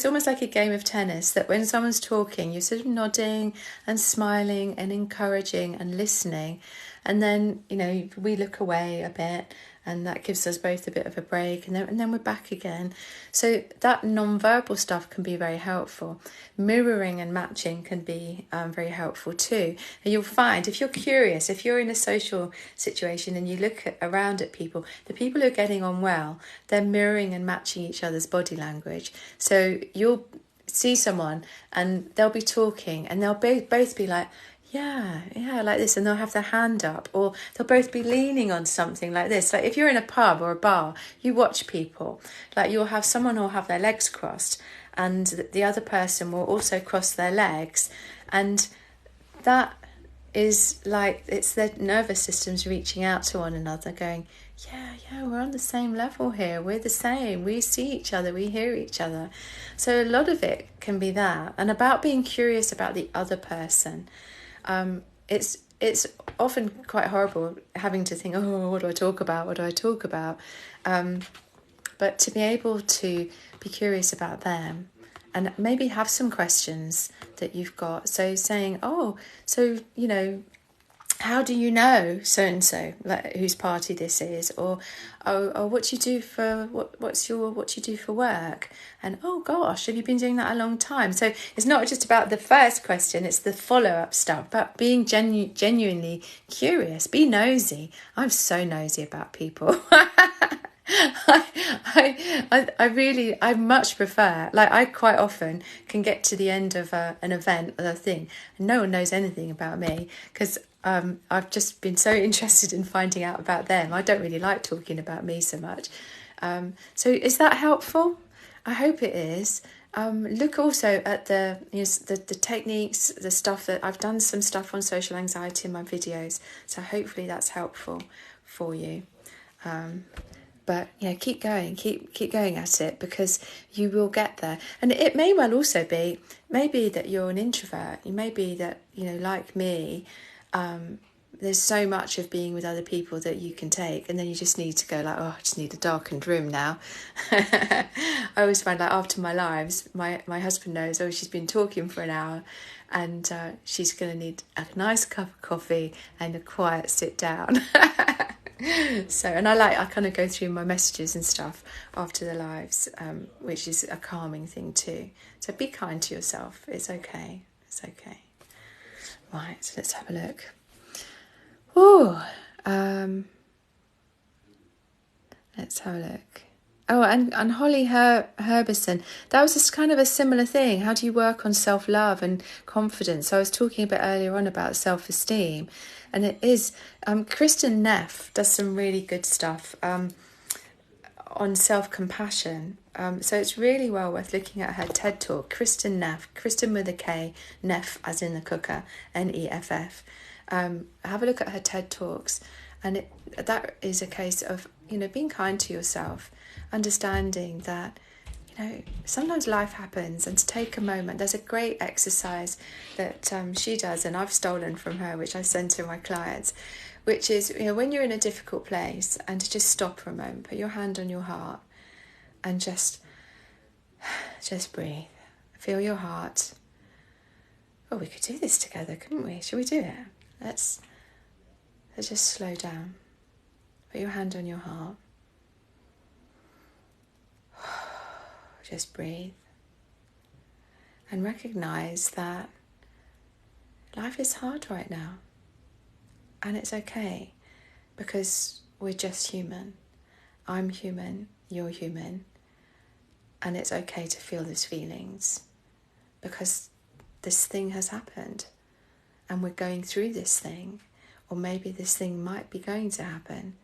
almost like a game of tennis, that when someone's talking, you're sort of nodding and smiling and encouraging and listening. And then, we look away a bit, and that gives us both a bit of a break, and then we're back again. So that non-verbal stuff can be very helpful. Mirroring and matching can be very helpful too. And you'll find, if you're curious, if you're in a social situation and you look around at people, the people who are getting on well, they're mirroring and matching each other's body language. So you'll see someone and they'll be talking and they'll both be like, yeah, like this, and they'll have their hand up, or they'll both be leaning on something like this. Like if you're in a pub or a bar, you watch people, like you'll have someone who'll have their legs crossed and the other person will also cross their legs, and that is like, it's their nervous systems reaching out to one another going, yeah, we're on the same level here, we're the same, we see each other, we hear each other. So a lot of it can be that, and about being curious about the other person. It's often quite horrible having to think, what do I talk about? But to be able to be curious about them and maybe have some questions that you've got. So saying, how do you know so and so, like whose party this is, or what do you do for what you do for work, and oh gosh, have you been doing that a long time? So it's not just about the first question; it's the follow-up stuff. But being genuinely curious, be nosy. I'm so nosy about people. I much prefer, like I quite often can get to the end of an event or a thing and no one knows anything about me because I've just been so interested in finding out about them. I don't really like talking about me so much. So is that helpful? I hope it is. Look also at the techniques, the stuff that I've done, some stuff on social anxiety in my videos. So hopefully that's helpful for you. But yeah, keep going at it, because you will get there. And it may well also be, maybe that you're an introvert. You may be that, like me, there's so much of being with other people that you can take, and then you just need to go like, I just need a darkened room now. I always find, like, after my lives, my husband knows, she's been talking for an hour, and she's going to need a nice cup of coffee and a quiet sit down. So, and I kind of go through my messages and stuff after the lives, which is a calming thing too. So be kind to yourself. It's okay. It's okay. Right, so let's have a look. Oh, let's have a look. Oh, and Holly Herbison, that was just kind of a similar thing. How do you work on self-love and confidence? So I was talking a bit earlier on about self-esteem, and it is, Kristen Neff does some really good stuff on self-compassion. So it's really well worth looking at her TED Talk. Kristen Neff, Kristen with a K, Neff as in the cooker, Neff. Have a look at her TED Talks, and that is a case of, being kind to yourself, understanding that, sometimes life happens, and to take a moment. There's a great exercise that she does, and I've stolen from her, which I send to my clients, which is, when you're in a difficult place, and to just stop for a moment, put your hand on your heart, and just breathe. Feel your heart. Oh, we could do this together, couldn't we? Shall we do it? Let's just slow down. Put your hand on your heart. Just breathe. And recognize that life is hard right now. And it's okay, because we're just human. I'm human, you're human. And it's okay to feel these feelings, because this thing has happened. And we're going through this thing. Or maybe this thing might be going to happen.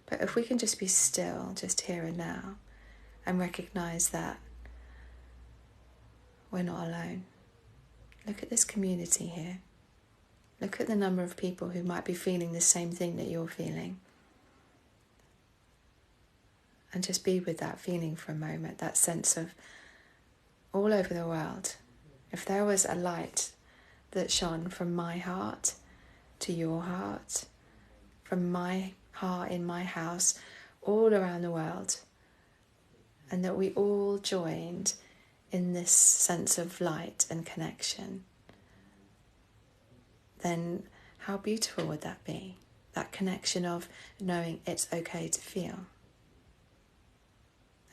But if we can just be still, just here and now, and recognize that we're not alone. Look at this community here. Look at the number of people who might be feeling the same thing that you're feeling. And just be with that feeling for a moment, that sense of all over the world. If there was a light that shone from my heart to your heart, from my heart in my house, all around the world, and that we all joined in this sense of light and connection, then how beautiful would that be? That connection of knowing it's okay to feel.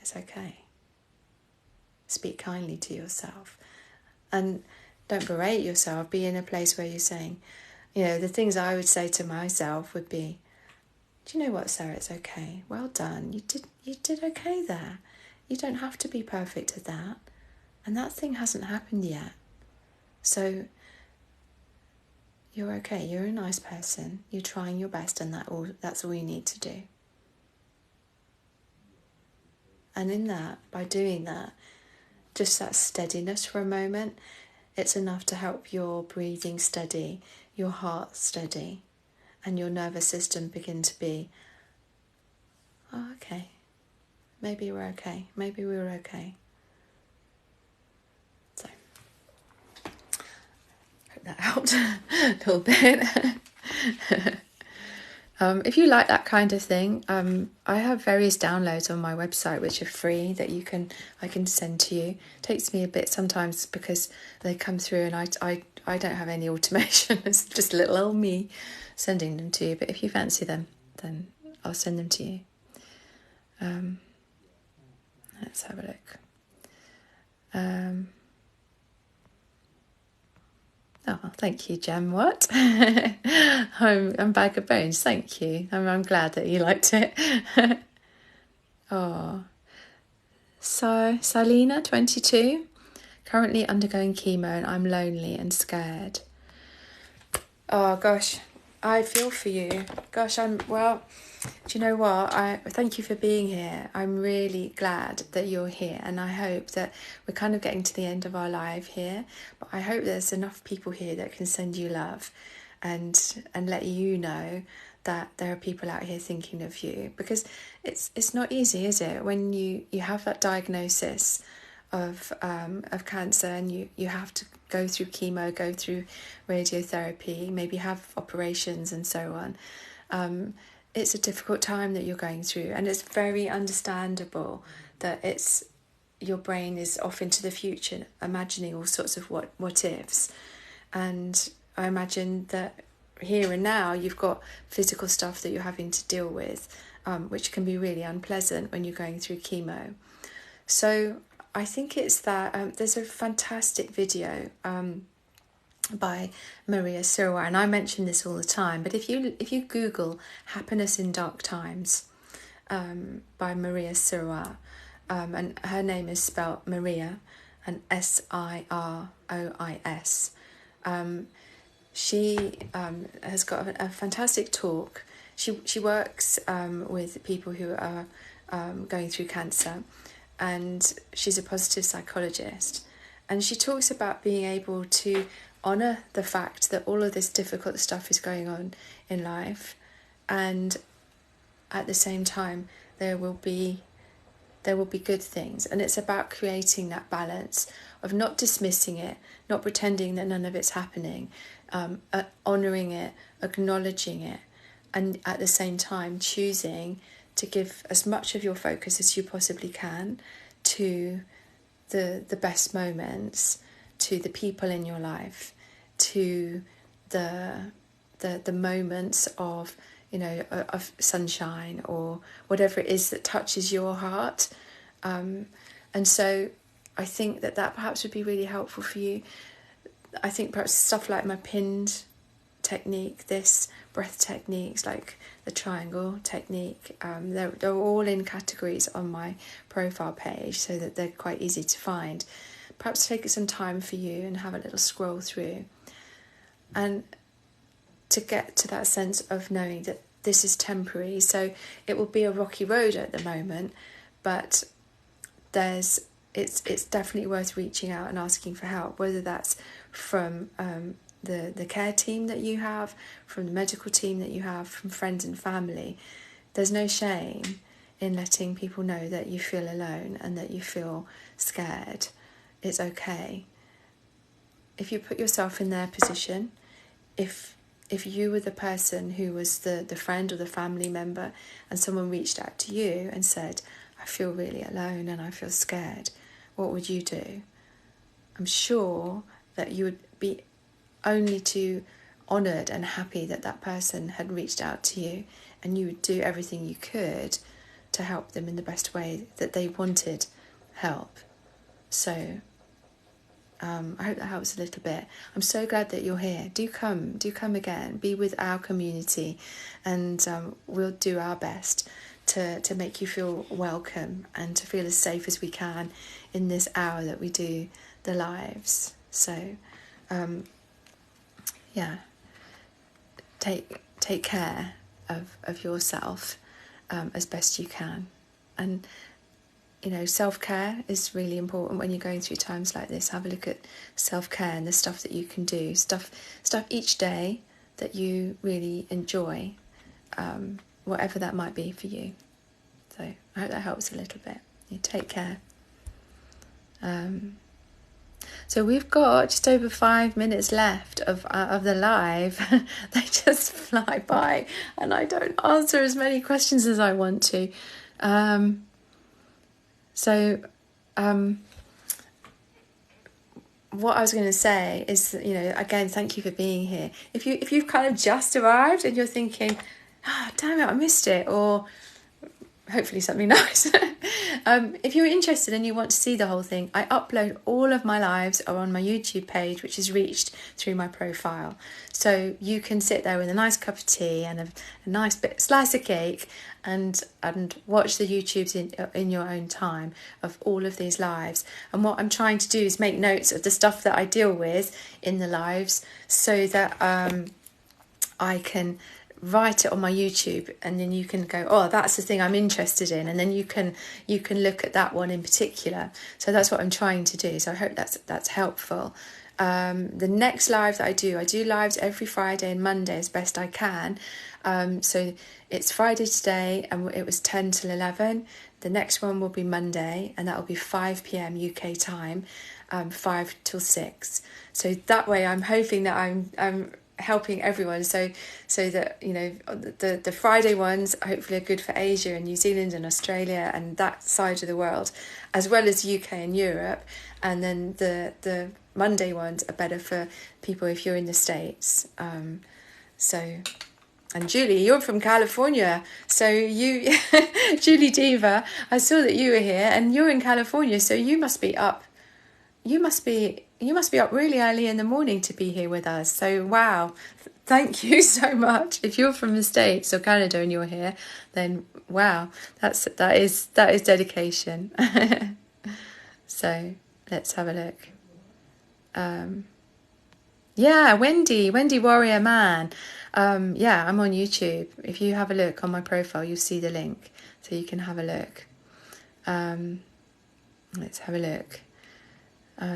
It's okay. Speak kindly to yourself. And don't berate yourself. Be in a place where you're saying, the things I would say to myself would be, do you know what, Sarah, it's okay. Well done. You did okay there. You don't have to be perfect at that. And that thing hasn't happened yet. So you're okay. You're a nice person. You're trying your best, and that's all you need to do. And in that, by doing that, just that steadiness for a moment, it's enough to help your breathing steady, your heart steady, and your nervous system begin to be, oh, okay. Maybe we're okay. Maybe we were okay. So, hope that helped a little bit. If you like that kind of thing, I have various downloads on my website which are free that I can send to you. It takes me a bit sometimes because they come through and I don't have any automation. It's just little old me sending them to you. But if you fancy them, then I'll send them to you. Let's have a look. Oh, thank you, Jem. What? I'm Bag of Bones. Thank you. I'm glad that you liked it. Oh. So, Salina, 22, currently undergoing chemo, and I'm lonely and scared. Oh, gosh. I feel for you. Gosh, do you know what? I thank you for being here. I'm really glad that you're here, and I hope that we're kind of getting to the end of our life here, but I hope there's enough people here that can send you love and let you know that there are people out here thinking of you, because it's not easy, is it? When you have that diagnosis of cancer, and you have to go through chemo, go through radiotherapy, maybe have operations and so on. It's a difficult time that you're going through, and it's very understandable that your brain is off into the future, imagining all sorts of what ifs. And I imagine that here and now you've got physical stuff that you're having to deal with, which can be really unpleasant when you're going through chemo. So I think it's that there's a fantastic video by Maria Sirois, and I mention this all the time, but if you Google Happiness in Dark Times by Maria Sirois, and her name is spelled Maria and Sirois. She has got a fantastic talk. She works with people who are going through cancer, and she's a positive psychologist. And she talks about being able to honour the fact that all of this difficult stuff is going on in life, and at the same time there will be good things. And it's about creating that balance of not dismissing it, not pretending that none of it's happening, honouring it, acknowledging it, and at the same time choosing to give as much of your focus as you possibly can to the best moments, to the people in your life, to the moments of, you know, of sunshine or whatever it is that touches your heart. And so I think that perhaps would be really helpful for you. I think perhaps stuff like my pinned technique, this breath techniques like the triangle technique, they're all in categories on my profile page so that they're quite easy to find. Perhaps take some time for you and have a little scroll through, and to get to that sense of knowing that this is temporary. So it will be a rocky road at the moment, but it's definitely worth reaching out and asking for help, whether that's from the care team that you have, from the medical team that you have, from friends and family. There's no shame in letting people know that you feel alone and that you feel scared. It's okay. If you put yourself in their position, if you were the person who was the friend or the family member and someone reached out to you and said, I feel really alone and I feel scared, what would you do? I'm sure that you would be only too honoured and happy that that person had reached out to you, and you would do everything you could to help them in the best way that they wanted help. So I hope that helps a little bit. I'm so glad that you're here. Do come again. Be with our community, and we'll do our best to make you feel welcome and to feel as safe as we can in this hour that we do the lives. So take care of yourself as best you can. And you know, self-care is really important when you're going through times like this. Have a look at self-care and the stuff that you can do, stuff each day that you really enjoy, whatever that might be for you. So I hope that helps a little bit. You take care. So we've got just over 5 minutes left of the live. They just fly by, and I don't answer as many questions as I want to. What I was going to say is that, you know, again, thank you for being here. If you've kind of just arrived and you're thinking, damn it, I missed it, or hopefully something nice. If you're interested and you want to see the whole thing, I upload all of my lives are on my YouTube page, which is reached through my profile. So you can sit there with a nice cup of tea and a nice slice of cake and watch the YouTubes in your own time of all of these lives. And what I'm trying to do is make notes of the stuff that I deal with in the lives, so that I can write it on my YouTube, and then you can go, oh, that's the thing I'm interested in, and then you can look at that one in particular. So that's what I'm trying to do. So I hope that's helpful. The next live that I do lives every Friday and Monday as best I can. So it's Friday today, and it was 10 till 11. The next one will be Monday, and that will be 5 p.m. UK time, 5 till 6. So that way I'm hoping that I'm helping everyone, so that, you know, the Friday ones hopefully are good for Asia and New Zealand and Australia and that side of the world, as well as UK and Europe, and then the Monday ones are better for people if you're in the States. So, and Julie, you're from California. So you, Julie Diva, I saw that you were here and you're in California. So you must be up. You must be up really early in the morning to be here with us. So wow, thank you so much. If you're from the States or Canada and you're here, then wow, that is dedication. So let's have a look. Yeah, Wendy Warrior Man. Yeah, I'm on YouTube. If you have a look on my profile, you'll see the link, so you can have a look. Let's have a look.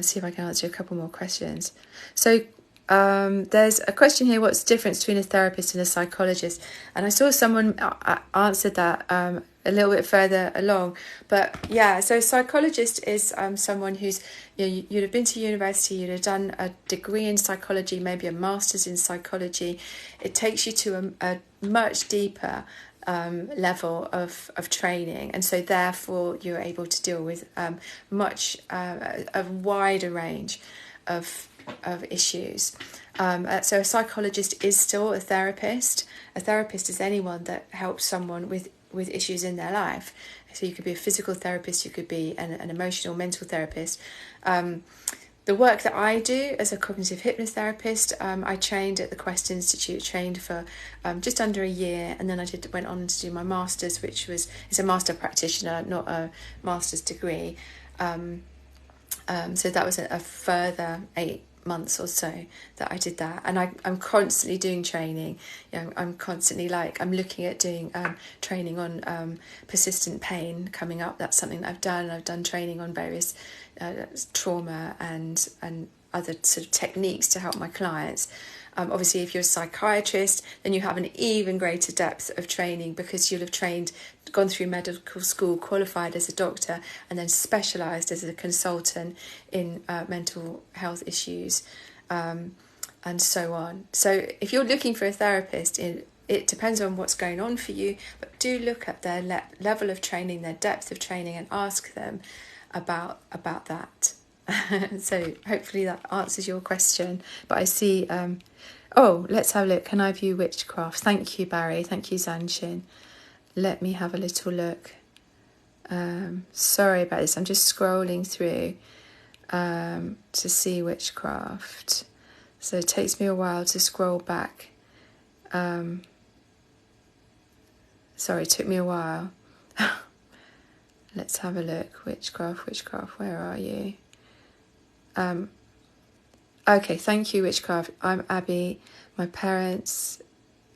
See if I can answer a couple more questions. So there's a question here: what's the difference between a therapist and a psychologist? And I saw someone answered that a little bit further along. But yeah, so a psychologist is someone who's, you'd have been to university, you'd have done a degree in psychology, maybe a master's in psychology. It takes you to a much deeper level of training, and so therefore you're able to deal with a wider range of issues. So a psychologist is still a therapist. A therapist is anyone that helps someone with issues in their life. So you could be a physical therapist, you could be an emotional, mental therapist. The work that I do as a cognitive hypnotherapist, I trained at the Quest Institute, trained for just under a year, and then I went on to do my master's, which it's a master practitioner, not a master's degree. So that was a further 8 months or so that I did that, and I'm constantly doing training. I'm constantly I'm looking at doing training on persistent pain coming up. That's something that I've done training on various trauma and other sort of techniques to help my clients. Obviously, if you're a psychiatrist, then you have an even greater depth of training, because you'll have gone through medical school, qualified as a doctor, and then specialised as a consultant in mental health issues, and so on. So if you're looking for a therapist, it depends on what's going on for you, but do look at their level of training, their depth of training, and ask them about that. So hopefully that answers your question. But I see, let's have a look. Can I view witchcraft? Thank you, Barry. Thank you, Zanshin. Let me have a little look. Sorry about this. I'm just scrolling through to see witchcraft. So it takes me a while to scroll back. Sorry, it took me a while. Let's have a look. Witchcraft, where are you? Okay, thank you, Witchcraft. I'm Abby. My parents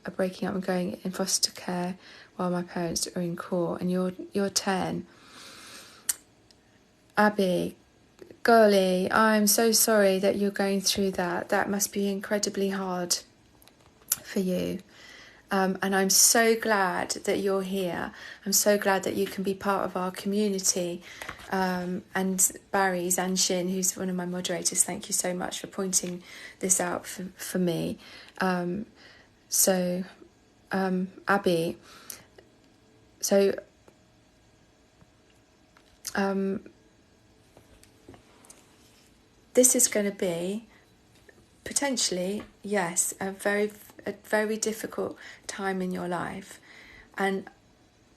are breaking up and going in foster care while my parents are in court, and you're 10. Abby, golly, I'm so sorry that you're going through that. That must be incredibly hard for you. And I'm so glad that you're here. I'm so glad that you can be part of our community. And Barry Zanshin, who's one of my moderators, thank you so much for pointing this out for me. Abby, this is going to be potentially, yes, a very difficult time in your life, and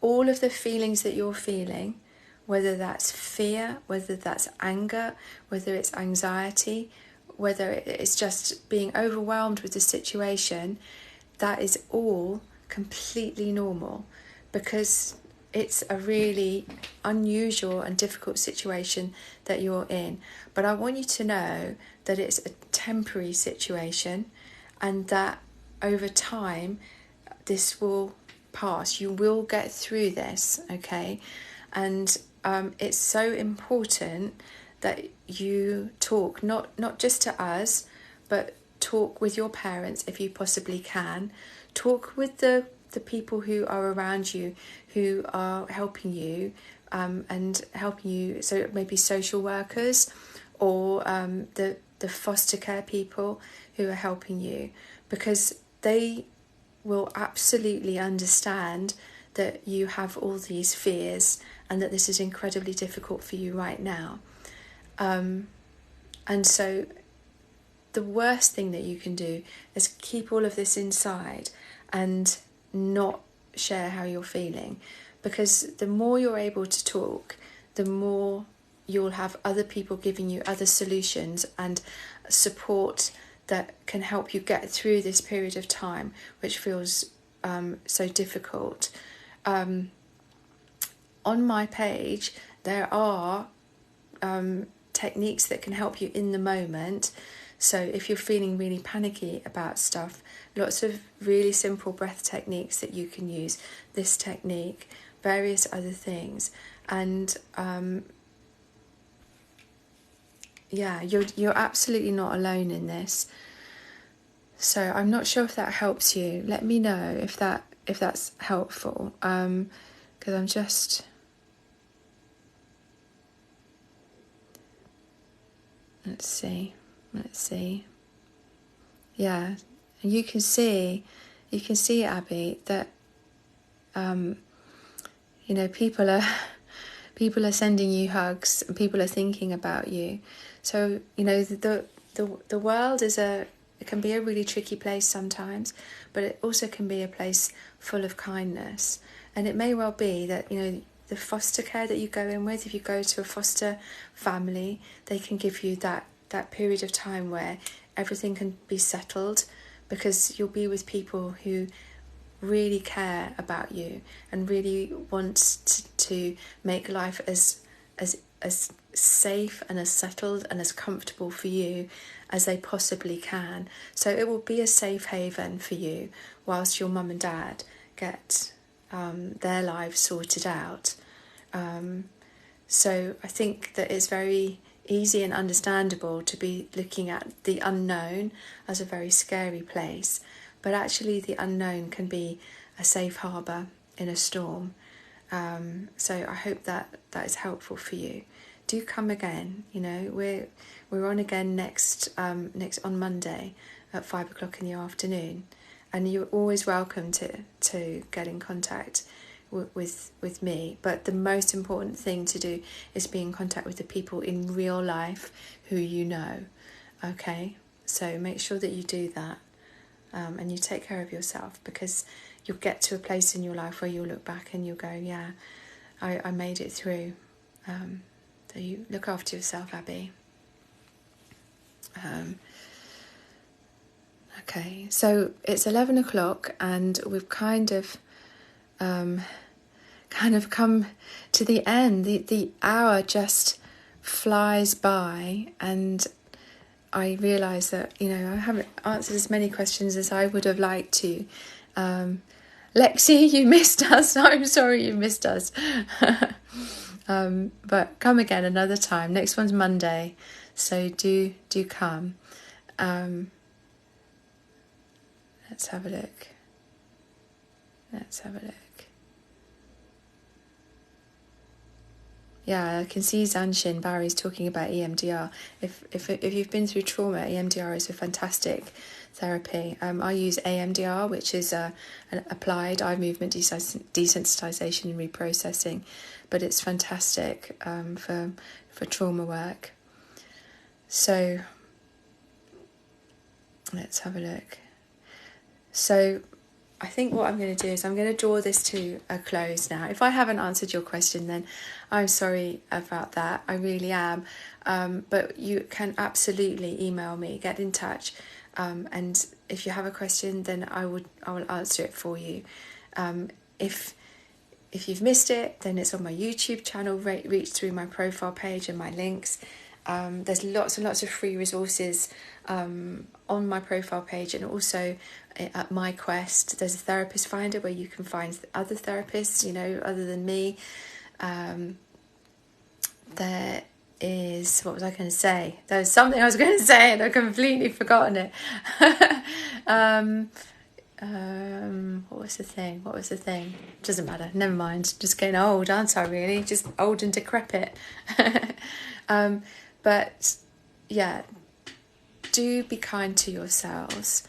all of the feelings that you're feeling, whether that's fear, whether that's anger, whether it's anxiety, whether it's just being overwhelmed with the situation, that is all completely normal, because it's a really unusual and difficult situation that you're in. But I want you to know that it's a temporary situation, and that over time this will pass. You will get through this, okay? And it's so important that you talk, not just to us, but talk with your parents if you possibly can. Talk with the people who are around you, who are helping you, so maybe social workers or the foster care people who are helping you, because they will absolutely understand that you have all these fears and that this is incredibly difficult for you right now. And so the worst thing that you can do is keep all of this inside and not share how you're feeling, because the more you're able to talk, the more you'll have other people giving you other solutions and support that can help you get through this period of time which feels so difficult. On my page there are techniques that can help you in the moment. So if you're feeling really panicky about stuff, lots of really simple breath techniques that you can use, this technique, various other things. And yeah, you're absolutely not alone in this. So I'm not sure if that helps you. Let me know if that's helpful, because I'm just... Let's see. Yeah, and you can see, Abby, that people are sending you hugs and people are thinking about you. So the world it can be a really tricky place sometimes, but it also can be a place full of kindness. And it may well be that the foster care that you go in with, if you go to a foster family, they can give you that period of time where everything can be settled, because you'll be with people who really care about you and really want to make life as safe and as settled and as comfortable for you as they possibly can. So it will be a safe haven for you whilst your mum and dad get their lives sorted out. So I think that it's very easy and understandable to be looking at the unknown as a very scary place, but actually the unknown can be a safe harbour in a storm. So I hope that is helpful for you. Do come again. We're on again next on Monday at 5:00 in the afternoon, and you're always welcome to get in contact with me. But the most important thing to do is be in contact with the people in real life who you know. Okay, so make sure that you do that, and you take care of yourself, because you'll get to a place in your life where you'll look back and you'll go, yeah, I made it through. So you look after yourself, Abby. Okay, so it's 11 o'clock and we've kind of come to the end. The hour just flies by, and I realise that I haven't answered as many questions as I would have liked to. Lexi, you missed us. I'm sorry you missed us. But come again another time. Next one's Monday, so do come. Let's have a look. Yeah, I can see Zanshin Barry's talking about EMDR. If you've been through trauma, EMDR is a fantastic therapy. I use AMDR, which is an applied eye movement desensitization and reprocessing, but it's fantastic for trauma work. So let's have a look. So I think what I'm going to do is I'm going to draw this to a close now. If I haven't answered your question, then I'm sorry about that. I really am. But you can absolutely email me, get in touch. And if you have a question, then I will answer it for you. If you've missed it, then it's on my YouTube channel, reach through my profile page and my links. There's lots and lots of free resources on my profile page, and also at MyQuest there's a therapist finder where you can find other therapists, other than me. There is, what was I going to say? There was something I was going to say and I've completely forgotten it. What was the thing? Doesn't matter, never mind. Just getting old, aren't I, really? Just old and decrepit. But yeah, do be kind to yourselves,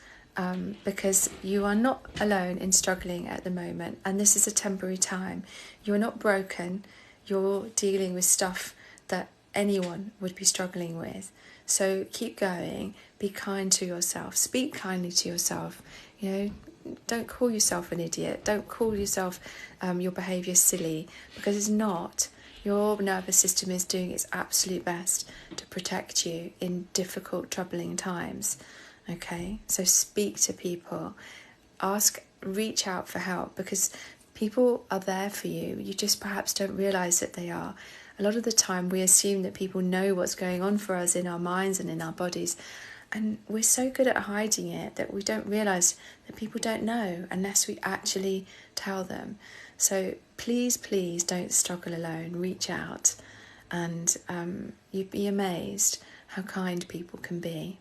because you are not alone in struggling at the moment, and this is a temporary time. You're not broken. You're dealing with stuff that anyone would be struggling with. So keep going, be kind to yourself, speak kindly to yourself, you know, don't call yourself an idiot, don't call yourself your behaviour silly, because it's not. Your nervous system is doing its absolute best to protect you in difficult, troubling times. Okay, so speak to people, reach out for help, because people are there for you. You just perhaps don't realise that they are. A lot of the time we assume that people know what's going on for us in our minds and in our bodies, and we're so good at hiding it that we don't realise that people don't know unless we actually tell them. So please, please don't struggle alone. Reach out, and you'd be amazed how kind people can be.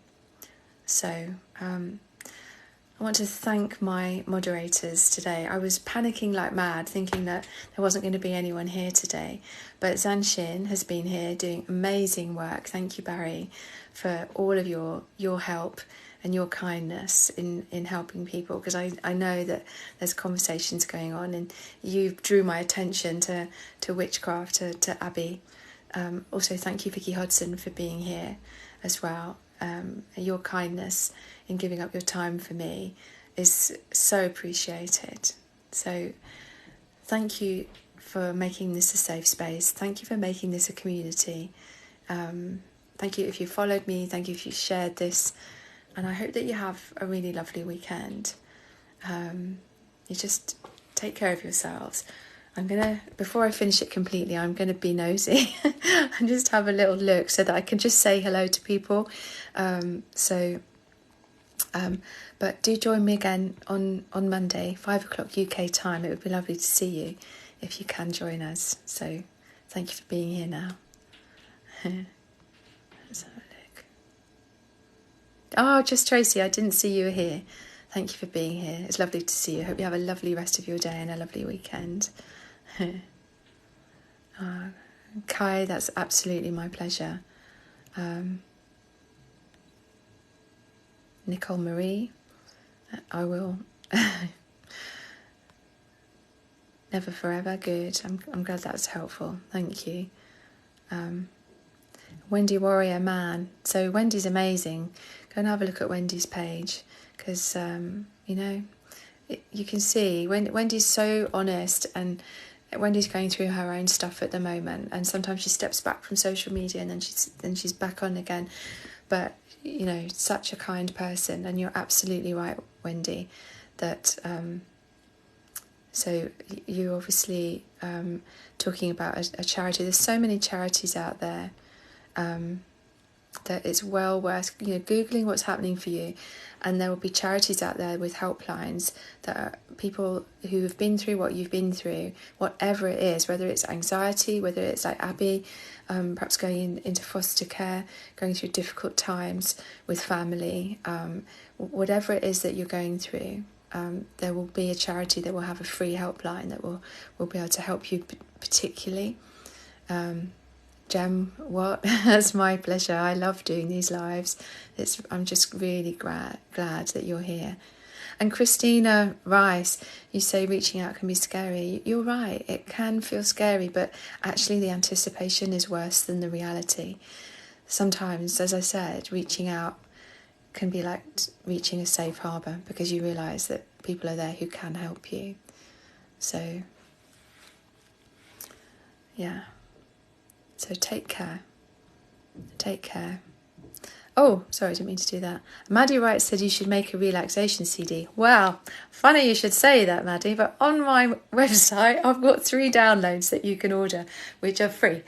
So I want to thank my moderators today. I was panicking like mad, thinking that there wasn't going to be anyone here today. But Zanshin has been here doing amazing work. Thank you, Barry, for all of your help and your kindness in helping people, because I know that there's conversations going on, and you drew my attention to witchcraft, to Abby. Also, thank you, Vicky Hodson, for being here as well. Your kindness in giving up your time for me is so appreciated. So thank you for making this a safe space. Thank you for making this a community. Thank you if you followed me. Thank you if you shared this. And I hope that you have a really lovely weekend. You just take care of yourselves. Before I finish it completely, I'm going to be nosy and just have a little look so that I can just say hello to people. But do join me again on Monday, 5 o'clock UK time. It would be lovely to see you if you can join us. So thank you for being here now. Let's have a look. Oh, just Tracy, I didn't see you were here. Thank you for being here. It's lovely to see you. I hope you have a lovely rest of your day and a lovely weekend. Kai, that's absolutely my pleasure. Nicole Marie, I will. Never forever, good. I'm glad that's helpful. Thank you. Wendy Warrior Man. So Wendy's amazing. Go and have a look at Wendy's page, because you can see Wendy's so honest, and Wendy's going through her own stuff at the moment, and sometimes she steps back from social media and then she's back on again. But such a kind person, and you're absolutely right, Wendy, that so you're obviously talking about a charity. There's so many charities out there that it's well worth Googling what's happening for you, and there will be charities out there with helplines that are people who have been through what you've been through, whatever it is, whether it's anxiety, whether it's like Abby, perhaps going into foster care, going through difficult times with family, whatever it is that you're going through, there will be a charity that will have a free helpline that will be able to help you particularly. Jem, what? That's my pleasure. I love doing these lives. I'm just really glad that you're here. And Christina Rice, you say reaching out can be scary. You're right, it can feel scary, but actually the anticipation is worse than the reality. Sometimes, as I said, reaching out can be like reaching a safe harbour, because you realise that people are there who can help you. So, yeah. So take care. Take care. Oh, sorry, I didn't mean to do that. Maddie Wright said you should make a relaxation CD. Wow, funny you should say that, Maddie, but on my website I've got 3 downloads that you can order, which are free.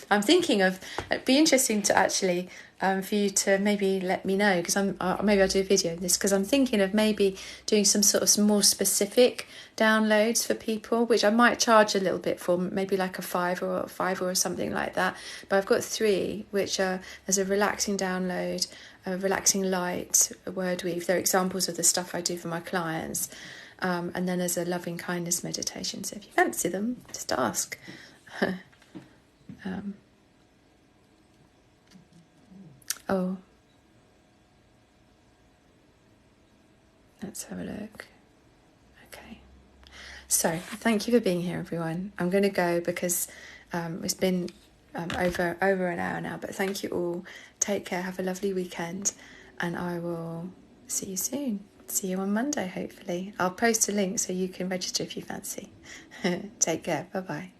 I'm thinking of, it'd be interesting to actually for you to maybe let me know, because maybe I'll do a video of this, because I'm thinking of maybe doing some sort of more specific downloads for people, which I might charge a little bit for, maybe like a five or something like that. But I've got 3, which are, there's a relaxing download, a relaxing light, a word weave. They're examples of the stuff I do for my clients. And then there's a loving kindness meditation. So if you fancy them, just ask. Oh, let's have a look. Okay. So, thank you for being here, everyone. I'm going to go because it's been over an hour now. But thank you all. Take care. Have a lovely weekend, and I will see you soon. See you on Monday, hopefully. I'll post a link so you can register if you fancy. Take care. Bye-bye.